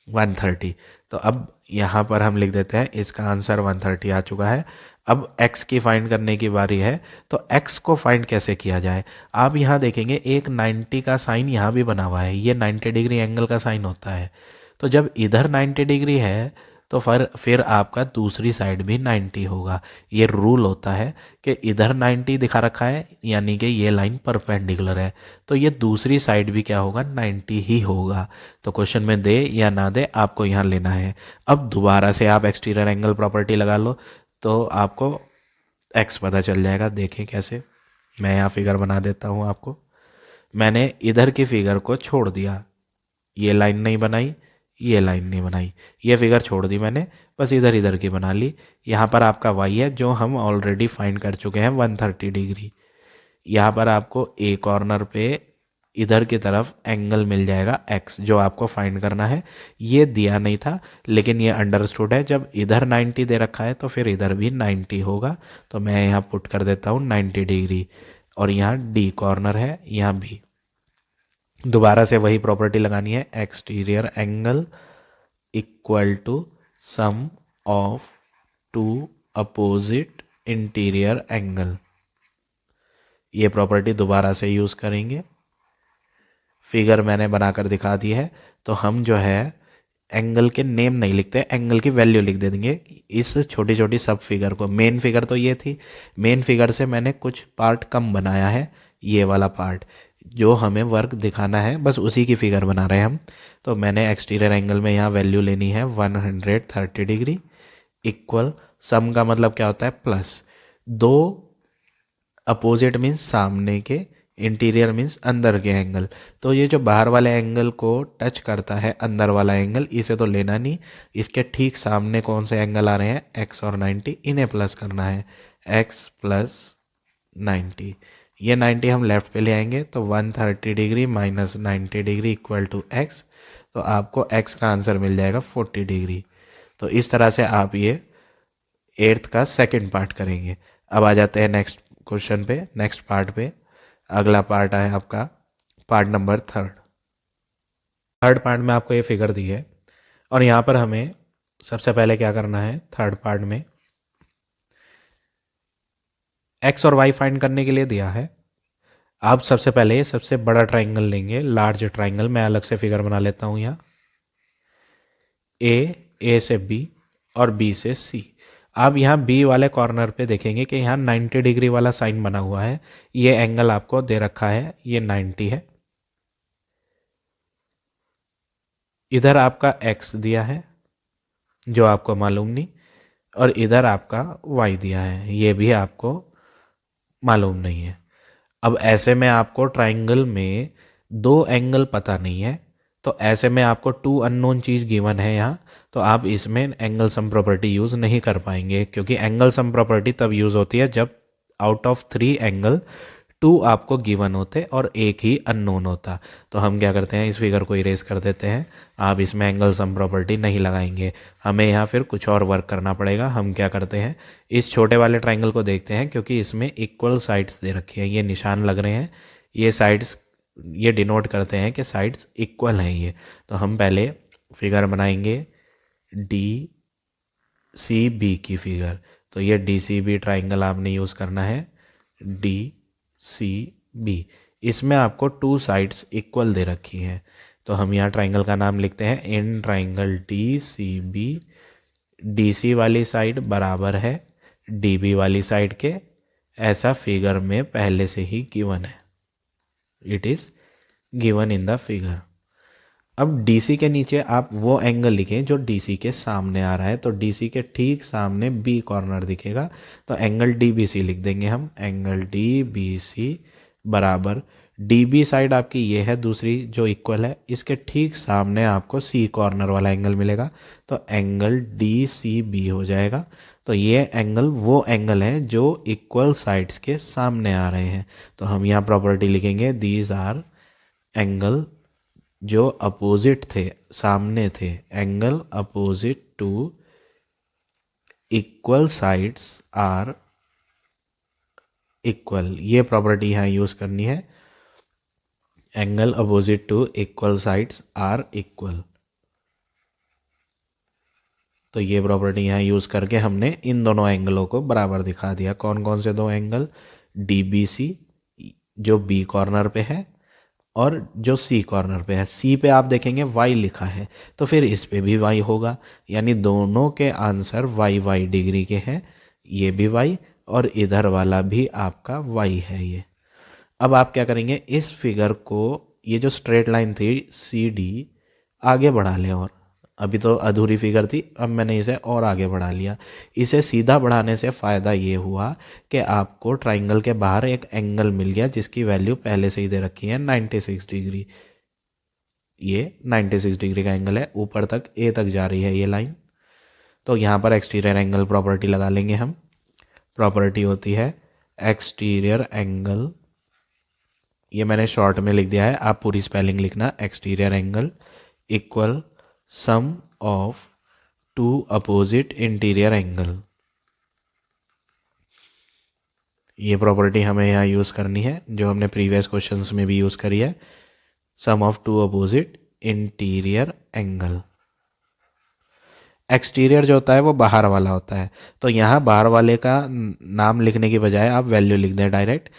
130। तो अब यहाँ पर हम लिख देते हैं इसका आंसर 130 आ चुका है। अब x की फाइंड करने की बारी है, तो x को फाइंड कैसे किया जाए। आप यहाँ देखेंगे एक 90 का साइन यहाँ भी बना हुआ है, ये 90 डिग्री एंगल का साइन होता है। तो जब इधर 90 डिग्री है तो फिर आपका दूसरी साइड भी 90 होगा। ये रूल होता है कि इधर 90 दिखा रखा है यानी कि ये लाइन परपेंडिकुलर है, तो ये दूसरी साइड भी क्या होगा, 90 ही होगा। तो क्वेश्चन में दे या ना दे आपको यहाँ लेना है। अब दोबारा से आप एक्सटीरियर एंगल प्रॉपर्टी लगा लो तो आपको x पता चल जाएगा। देखें कैसे, मैं यहाँ फिगर बना देता हूँ आपको। मैंने इधर की फिगर को छोड़ दिया, ये लाइन नहीं बनाई, ये लाइन नहीं बनाई, ये फिगर छोड़ दी मैंने, बस इधर इधर की बना ली। यहाँ पर आपका y है जो हम ऑलरेडी फाइंड कर चुके हैं 130 डिग्री। यहाँ पर आपको ए कॉर्नर पे इधर की तरफ एंगल मिल जाएगा x, जो आपको फाइंड करना है। ये दिया नहीं था लेकिन ये अंडरस्टूड है, जब इधर 90 दे रखा है तो फिर इधर भी 90 होगा। तो मैं यहाँ पुट कर देता हूँ 90 डिग्री, और यहाँ डी कॉर्नर है, यहाँ भी दोबारा से वही प्रॉपर्टी लगानी है, exterior angle equal to sum of two opposite interior angle. ये प्रॉपर्टी दोबारा से यूज़ करेंगे। फिगर मैंने बनाकर दिखा दी है, तो हम जो है एंगल के नेम नहीं लिखते, एंगल की वैल्यू लिख दे देंगे इस छोटी छोटी सब फिगर को। मेन फिगर तो ये थी, मेन फिगर से मैंने कुछ पार्ट कम बनाया है, ये वाला पार्ट जो हमें वर्क दिखाना है बस उसी की फिगर बना रहे हैं हम। तो मैंने एक्सटीरियर एंगल में यहाँ वैल्यू लेनी है 130 डिग्री इक्वल, सम का मतलब क्या होता है प्लस, दो अपोजिट मीन्स सामने के, इंटीरियर मीन्स अंदर के एंगल। तो ये जो बाहर वाले एंगल को टच करता है अंदर वाला एंगल, इसे तो लेना नहीं, इसके ठीक सामने कौन से एंगल आ रहे हैं x और 90, इन्हें प्लस करना है, x प्लस 90। ये 90 हम लेफ्ट पे ले आएंगे तो 130 degree minus 90 degree equal to x, तो आपको x का आंसर मिल जाएगा 40 डिग्री। तो इस तरह से आप ये 8th का सेकंड पार्ट करेंगे। अब आ जाते हैं नेक्स्ट क्वेश्चन पे, नेक्स्ट पार्ट पे। अगला पार्ट है आपका पार्ट नंबर थर्ड पार्ट में आपको ये फिगर दी है, और यहाँ पर हमें सबसे पहले क्या करना है, थर्ड पार्ट में x और y फाइंड करने के लिए दिया है। आप सबसे पहले सबसे बड़ा ट्राइंगल लेंगे, लार्ज ट्राइंगल। मैं अलग से फिगर बना लेता हूँ यहाँ, ए से b और b से c। आप यहाँ b वाले कॉर्नर पे देखेंगे कि यहाँ 90 डिग्री वाला साइन बना हुआ है, ये एंगल आपको दे रखा है, ये 90 है। इधर आपका x दिया है जो आपको मालूम नहीं, और इधर आपका y दिया है, ये भी आपको मालूम नहीं है। अब ऐसे में आपको ट्राइंगल में दो एंगल पता नहीं है, तो ऐसे में आपको टू अननोन चीज़ गिवन है यहाँ, तो आप इसमें एंगल सम प्रॉपर्टी यूज़ नहीं कर पाएंगे, क्योंकि एंगल सम प्रॉपर्टी तब यूज़ होती है जब आउट ऑफ 3 एंगल 2 आपको गिवन होते और एक ही अननोन होता। तो हम क्या करते हैं, इस फिगर को इरेज कर देते हैं। आप इसमें एंगल सम प्रॉपर्टी नहीं लगाएंगे, हमें यहाँ फिर कुछ और वर्क करना पड़ेगा। हम क्या करते हैं, इस छोटे वाले ट्राइंगल को देखते हैं, क्योंकि इसमें इक्वल साइड्स दे रखी हैं, ये निशान लग रहे हैं, ये साइड्स ये डिनोट करते हैं कि साइड्स इक्वल हैं ये। तो हम पहले फिगर बनाएंगे डी सी बी की फिगर। तो ये डी सी बी ट्राइंगल आपने यूज़ करना है, डी सी बी। इसमें आपको टू साइड्स इक्वल दे रखी हैं, तो हम यहाँ ट्राइंगल का नाम लिखते हैं in triangle D C B. D C वाली साइड बराबर है डी बी वाली साइड के, ऐसा फिगर में पहले से ही गिवन है, it is given in the figure. अब DC के नीचे आप वो एंगल लिखें जो DC के सामने आ रहा है, तो DC के ठीक सामने B कॉर्नर दिखेगा, तो एंगल DBC लिख देंगे हम, एंगल DBC बराबर DB साइड आपकी ये है दूसरी जो इक्वल है, इसके ठीक सामने आपको C कॉर्नर वाला एंगल मिलेगा, तो एंगल DCB हो जाएगा। तो ये एंगल वो एंगल है जो इक्वल साइड्स के सामने आ रहे हैं, तो हम यहाँ प्रॉपर्टी लिखेंगे दीज आर एंगल जो अपोजिट थे, सामने थे, angle opposite to equal sides are equal. ये प्रॉपर्टी यहाँ यूज़ करनी है, angle opposite to equal sides are equal. तो ये प्रॉपर्टी यहाँ यूज़ करके हमने इन दोनों एंगलों को बराबर दिखा दिया। कौन कौन से दो एंगल, DBC जो B कॉर्नर पे है और जो C कॉर्नर पे है। C पे आप देखेंगे Y लिखा है, तो फिर इस पे भी Y होगा, यानी दोनों के आंसर Y डिग्री के हैं, ये भी Y और इधर वाला भी आपका Y है ये। अब आप क्या करेंगे, इस फिगर को, ये जो स्ट्रेट लाइन थी CD, आगे बढ़ा लें, और अभी तो अधूरी फिगर थी, अब मैंने इसे और आगे बढ़ा लिया। इसे सीधा बढ़ाने से फ़ायदा ये हुआ कि आपको ट्राइंगल के बाहर एक एंगल मिल गया जिसकी वैल्यू पहले से ही दे रखी है 96 डिग्री। ये 96 डिग्री का एंगल है, ऊपर तक A तक जा रही है ये लाइन। तो यहाँ पर एक्सटीरियर एंगल प्रॉपर्टी लगा लेंगे हम। प्रॉपर्टी होती है एक्सटीरियर एंगल, ये मैंने शॉर्ट में लिख दिया है, आप पूरी स्पेलिंग लिखना, exterior angle equal sum of two opposite interior angle. ये प्रॉपर्टी हमें यहाँ यूज़ करनी है जो हमने प्रीवियस क्वेश्चंस में भी यूज़ करी है, sum of two opposite interior angle. Exterior जो होता है वो बाहर वाला होता है, तो यहाँ बाहर वाले का नाम लिखने की बजाय आप वैल्यू लिख दें डायरेक्ट,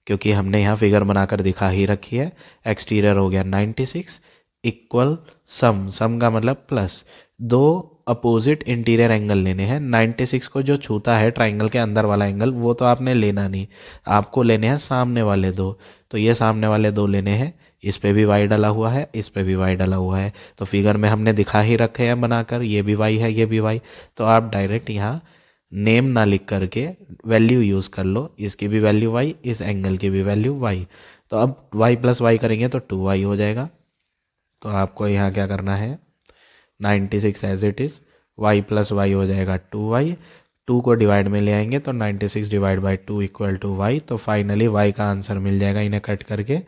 क्योंकि हमने यहाँ फिगर बनाकर दिखा ही रखी है। एक्सटीरियर हो गया 96 इक्वल सम का मतलब प्लस, दो अपोजिट इंटीरियर एंगल लेने हैं। 96 को जो छूता है ट्राइंगल के अंदर वाला एंगल, वो तो आपने लेना नहीं, आपको लेने हैं सामने वाले दो, तो ये सामने वाले दो लेने हैं, इस पे भी Y डला हुआ है, इस पे भी Y डला हुआ है, तो फिगर में हमने दिखा ही रखे हैं बनाकर, ये भी Y है, ये भी Y। तो आप डायरेक्ट यहाँ नेम ना लिख करके वैल्यू यूज़ कर लो, इसकी भी वैल्यू Y, इस एंगल की भी वैल्यू Y। तो अब Y प्लस Y करेंगे तो 2Y हो जाएगा। तो आपको यहाँ क्या करना है, 96 as it is, Y plus Y हो जाएगा 2Y, 2 को डिवाइड में ले आएंगे तो 96 divide by 2 equal to Y। तो फाइनली Y का आंसर मिल जाएगा, इन्हें कट करके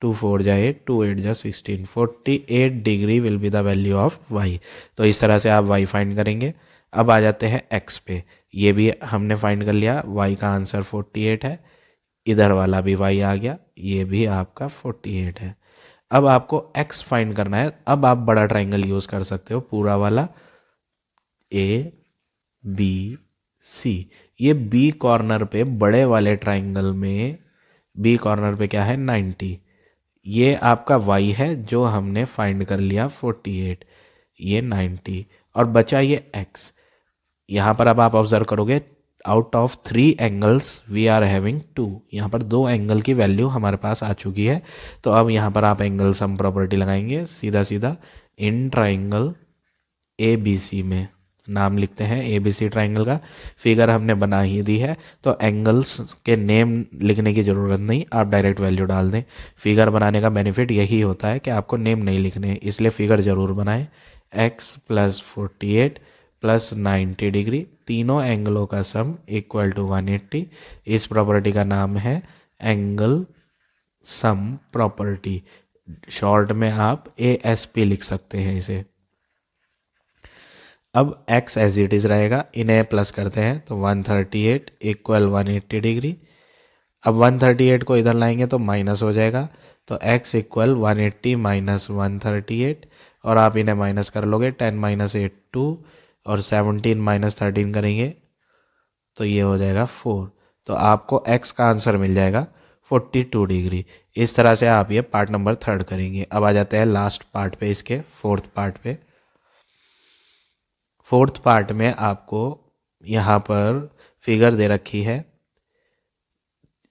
2 4 जा 8, 2 8 जा 16, 48 degree will be the value of Y। तो इस तरह से आप Y फाइंड करेंगे। अब आ जाते हैं X पे, ये भी हमने फाइंड कर लिया, Y का आंसर 48 है, इधर वाला भी Y आ गया, ये भी आपका 48 है। अब आपको X फाइंड करना है। अब आप बड़ा ट्राइंगल यूज़ कर सकते हो, पूरा वाला ABC। ये B कॉर्नर पे, बड़े वाले ट्राइंगल में B कॉर्नर पे क्या है 90, ये आपका Y है जो हमने फाइंड कर लिया 48, ये 90, और बचा ये X। यहाँ पर अब आप ऑब्जर्व करोगे, out of 3 angles we are having 2, यहाँ पर 2 एंगल की वैल्यू हमारे पास आ चुकी है। तो अब यहाँ पर आप एंगल सम प्रॉपर्टी लगाएंगे सीधा सीधा इन ट्राइंगल ABC में, नाम लिखते हैं ABC ट्राइंगल का। फिगर हमने बना ही दी है तो एंगल्स के नेम लिखने की ज़रूरत नहीं, आप डायरेक्ट वैल्यू डाल दें। फिगर बनाने का बेनिफिट यही होता है कि आपको नेम नहीं लिखने, इसलिए फिगर ज़रूर बनाएं। x + 48 + 90 डिग्री, तीनों एंगलों का सम इक्वल टू 180। इस प्रॉपर्टी का नाम है एंगल सम प्रॉपर्टी। शॉर्ट में आप ASP लिख सकते हैं इसे। अब x एज इट इज़ रहेगा, इन्हें प्लस करते हैं तो 138 = 180 डिग्री। अब 138 को इधर लाएंगे तो माइनस हो जाएगा, तो x = 180 - 138, और आप इन्हें माइनस कर लोगे, 10 - 8 2, और 17 - 13 करेंगे तो ये हो जाएगा 4। तो आपको x का आंसर मिल जाएगा 42 डिग्री। इस तरह से आप ये पार्ट नंबर 3 करेंगे। अब आ जाते हैं लास्ट पार्ट पे, इसके फोर्थ पार्ट पे। फोर्थ पार्ट में आपको यहाँ पर फिगर दे रखी है,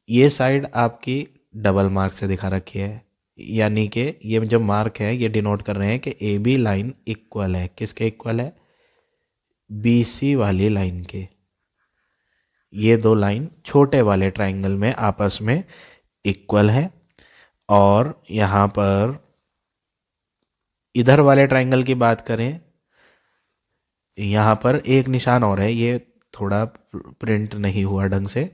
ये साइड आपकी डबल मार्क से दिखा रखी है, यानी कि ये जो मार्क है ये डिनोट कर रहे हैं कि AB लाइन इक्वल है, किसके इक्वल है, BC वाली लाइन के। ये दो लाइन छोटे वाले ट्राइंगल में आपस में इक्वल है। और यहाँ पर इधर वाले ट्राइंगल की बात करें, यहाँ पर एक निशान और है, ये थोड़ा प्रिंट नहीं हुआ ढंग से।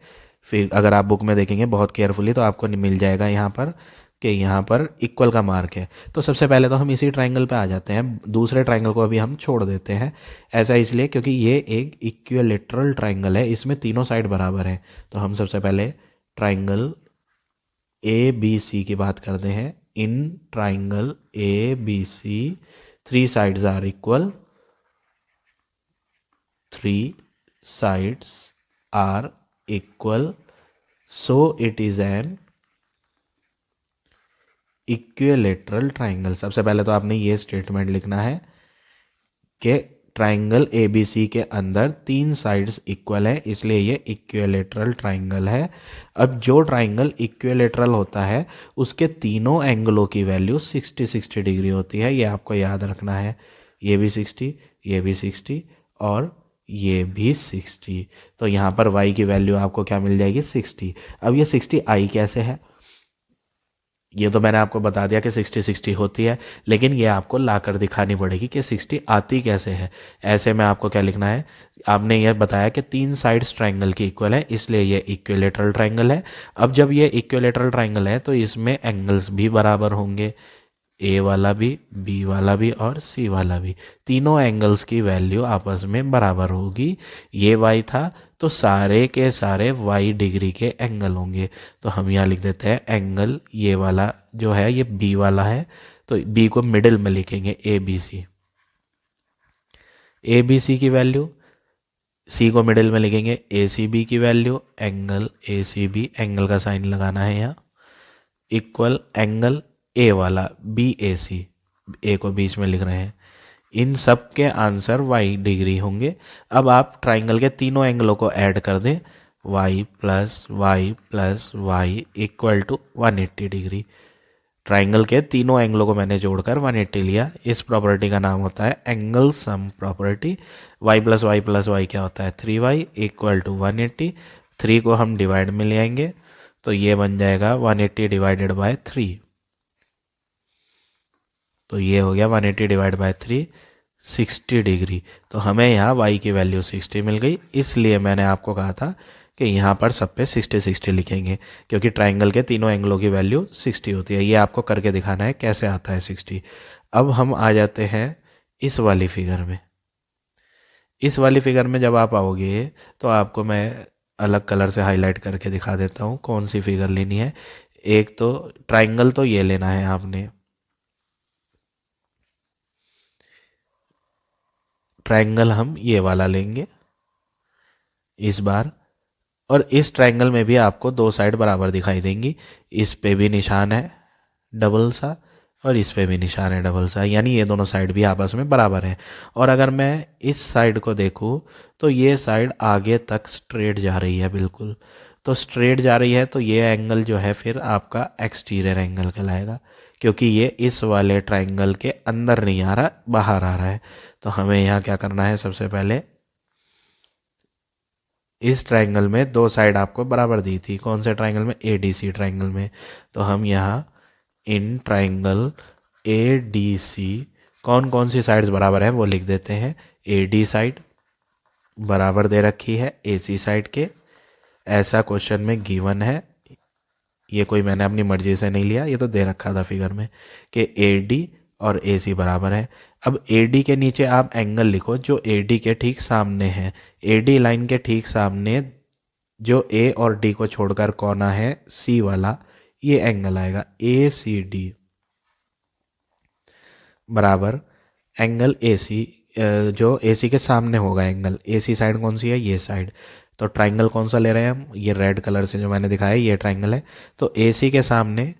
फिर अगर आप बुक में देखेंगे बहुत केयरफुली तो आपको मिल जाएगा यहाँ पर कि यहाँ पर इक्वल का मार्क है। तो सबसे पहले तो हम इसी ट्राइंगल पे आ जाते हैं, दूसरे ट्राइंगल को अभी हम छोड़ देते हैं। ऐसा इसलिए क्योंकि ये एक इक्विलेटरल ट्राइंगल है, इसमें तीनों साइड बराबर है। तो हम सबसे पहले ट्राइंगल ABC की बात करते हैं। In triangle ABC 3 sides are equal, 3 sides are equal, so it is an equilateral triangle। सबसे पहले तो आपने ये स्टेटमेंट लिखना है कि ट्राइंगल ABC के अंदर 3 साइड्स इक्वल है, इसलिए ये इक्विलेटरल ट्राइंगल है। अब जो ट्राइंगल इक्विलेटरल होता है उसके तीनों एंगलों की वैल्यू 60 डिग्री होती है, ये आपको याद रखना है। ये भी 60, ये भी 60 और ये भी 60। तो यहाँ पर y की वैल्यू आपको क्या मिल जाएगी, 60। अब ये 60 आई कैसे है, ये तो मैंने आपको बता दिया कि 60 होती है, लेकिन ये आपको लाकर दिखानी पड़ेगी कि 60 आती कैसे है। ऐसे में आपको क्या लिखना है, आपने ये बताया कि 3 साइड्स ट्राइंगल की इक्वल है, इसलिए ये इक्विलेटरल ट्राइंगल है। अब जब ये इक्विलेटरल ट्राइंगल है तो इसमें एंगल्स भी बराबर होंगे, A वाला भी, B वाला भी और C वाला भी। तीनों एंगल्स की वैल्यू आपस में बराबर होगी। ये y था तो सारे के सारे y डिग्री के एंगल होंगे। तो हम यहाँ लिख देते हैं एंगल, ये वाला जो है ये B वाला है, तो B को मिडिल में लिखेंगे ABC। ABC की वैल्यू, C को मिडिल में लिखेंगे ACB की वैल्यू, एंगल ACB, एंगल का साइन लगाना है यहाँ, इक्वल एंगल A वाला BAC, A को बीच में लिख रहे हैं। इन सब के आंसर y डिग्री होंगे। अब आप ट्राइंगल के तीनों एंगलों को ऐड कर दें, y + y + y = 180 degree. Triangle के तीनों एंगलों को मैंने जोड़कर 180 लिया। इस प्रॉपर्टी का नाम होता है angle sum property. y + y + y क्या होता है, 3y = 180। 3 को हम डिवाइड में ले आएंगे तो ये बन जाएगा 180 / 3। तो ये हो गया 180 / 3, 60 डिग्री। तो हमें यहाँ y की वैल्यू 60 मिल गई, इसलिए मैंने आपको कहा था कि यहाँ पर सब पे 60 लिखेंगे, क्योंकि ट्राइंगल के तीनों एंगलों की वैल्यू 60 होती है। ये आपको करके दिखाना है कैसे आता है 60। अब हम आ जाते हैं इस वाली फिगर में। इस वाली फिगर में जब आप आओगे तो आपको मैं अलग कलर से हाईलाइट करके दिखा देता हूँ कौन सी फिगर लेनी है। एक तो ट्राइंगल तो ये लेना है आपने, ट्राइंगल हम ये वाला लेंगे इस बार, और इस ट्राइंगल में भी आपको 2 साइड बराबर दिखाई देंगी। इस पे भी निशान है डबल सा और इस पे भी निशान है डबल सा, यानी ये दोनों साइड भी आपस में बराबर हैं। और अगर मैं इस साइड को देखूँ तो ये साइड आगे तक स्ट्रेट जा रही है, बिल्कुल। तो स्ट्रेट जा रही है तो ये एंगल जो है फिर आपका एक्सटीरियर एंगल कहलाएगा। क्योंकि ये इस वाले ट्राइंगल के अंदर नहीं आ रहा, बाहर आ रहा है। तो हमें यहाँ क्या करना है, सबसे पहले इस ट्राइंगल में दो साइड आपको बराबर दी थी। कौन से ट्राइंगल में? एडीसी ट्राइंगल में। तो हम यहाँ इन ट्राइंगल एडीसी कौन कौन सी साइड्स बराबर है वो लिख देते हैं। एडी साइड बराबर दे रखी है एसी साइड के, ऐसा क्वेश्चन में गिवन है। ये कोई मैंने अपनी मर्जी से नहीं लिया, ये तो दे रखा था फिगर में कि एडी और एसी बराबर है। अब एडी के नीचे आप एंगल लिखो जो एडी के ठीक सामने है। एडी लाइन के ठीक सामने जो ए और डी को छोड़कर कोना है सी वाला, ये एंगल आएगा ए सी डी बराबर एंगल ए सी, जो ए सी के सामने होगा एंगल। ए सी साइड कौन सी है? ये साइड। तो ट्राइंगल कौन सा ले रहे हैं हम? ये रेड कलर से जो मैंने दिखाया ये ट्राइंगल है। तो ए सी के सामने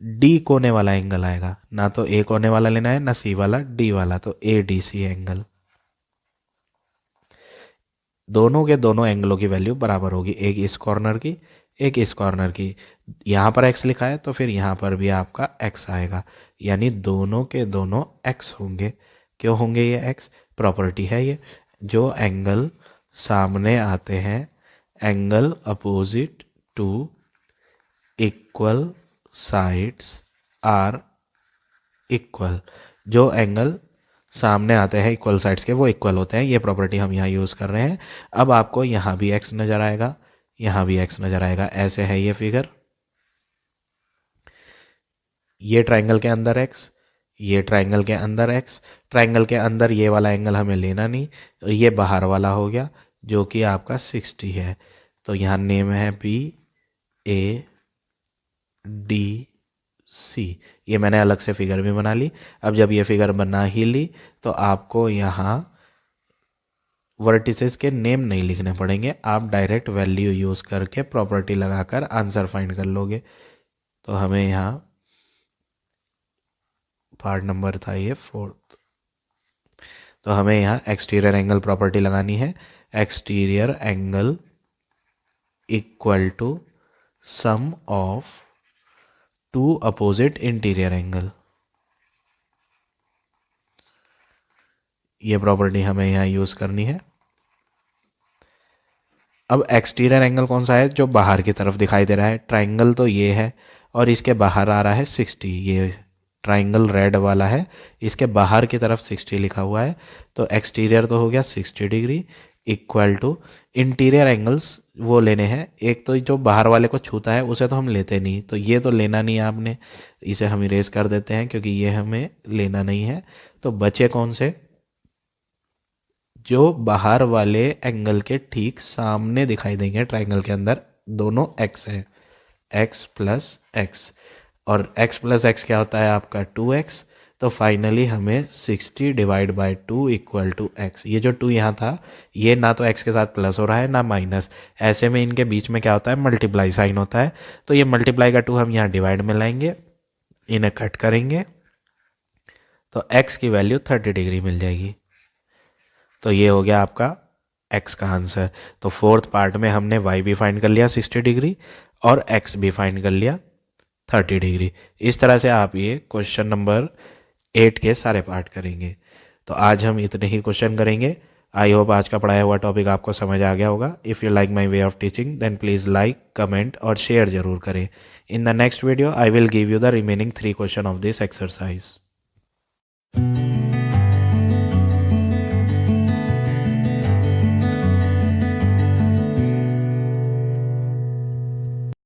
डी कोने वाला एंगल आएगा, ना तो ए कोने वाला लेना है ना सी वाला, डी वाला। तो ए डी सी एंगल, दोनों के दोनों एंगलों की वैल्यू बराबर होगी, एक इस कॉर्नर की एक इस कॉर्नर की। यहाँ पर x लिखा है तो फिर यहाँ पर भी आपका x आएगा, यानी दोनों के दोनों x होंगे। क्यों होंगे ये x? प्रॉपर्टी है ये। जो एंगल सामने आते हैं, angle opposite to equal sides are equal. जो एंगल सामने आते हैं इक्वल साइड्स के वो इक्वल होते हैं, ये प्रॉपर्टी हम यहाँ यूज़ कर रहे हैं। अब आपको यहाँ भी x नज़र आएगा, यहाँ भी x नज़र आएगा, ऐसे है ये फिगर। ये ट्राइंगल के अंदर x, ये ट्राइंगल के अंदर x। ट्राइंगल के अंदर ये वाला एंगल हमें लेना नहीं, ये बाहर वाला हो गया जो कि आपका 60 है। तो यहाँ नेम है बी ए डी सी। ये मैंने अलग से फिगर भी बना ली। अब जब ये फिगर बना ही ली तो आपको यहाँ वर्टिसेस के नेम नहीं लिखने पड़ेंगे, आप डायरेक्ट वैल्यू यूज़ करके प्रॉपर्टी लगाकर आंसर फाइंड कर लोगे। तो हमें यहाँ पार्ट नंबर था ये 4th। तो हमें यहाँ एक्सटीरियर एंगल प्रॉपर्टी लगानी है। Exterior angle equal to sum of two opposite interior angle. ये प्रॉपर्टी हमें यहाँ यूज़ करनी है। अब एक्सटीरियर एंगल कौन सा है? जो बाहर की तरफ दिखाई दे रहा है। ट्राइंगल तो ये है और इसके बाहर आ रहा है 60। ये ट्राइंगल रेड वाला है, इसके बाहर की तरफ 60 लिखा हुआ है। तो एक्सटीरियर तो हो गया 60 degree equal to interior angles वो लेने हैं। एक तो जो बाहर वाले को छूता है उसे तो हम लेते नहीं, तो ये तो लेना नहीं है आपने, इसे हम इरेज कर देते हैं क्योंकि ये हमें लेना नहीं है। तो बचे कौन से? जो बाहर वाले एंगल के ठीक सामने दिखाई देंगे ट्राइंगल के अंदर, दोनों x है, x प्लस एक्स। और x प्लस एक्स क्या होता है आपका 2x। तो फाइनली हमें 60 divide by 2 equal to x। ये जो 2 यहाँ था ये ना तो x के साथ प्लस हो रहा है ना माइनस, ऐसे में इनके बीच में क्या होता है? मल्टीप्लाई साइन होता है। तो ये मल्टीप्लाई का 2 हम यहाँ डिवाइड में लाएंगे, इन्हें कट करेंगे तो x की वैल्यू 30 डिग्री मिल जाएगी। तो ये हो गया आपका x का आंसर। तो 4th पार्ट में हमने y भी फाइंड कर लिया 60 डिग्री और x भी फाइंड कर लिया 30 डिग्री। इस तरह से आप ये क्वेश्चन नंबर 8 के सारे पार्ट करेंगे। तो आज हम इतने ही क्वेश्चन करेंगे। आई होप आज का पढ़ाया हुआ टॉपिक आपको समझ आ गया होगा। If you like my way of teaching then please like, comment और शेयर जरूर करें। In the next video I will give you the remaining 3 question of this exercise.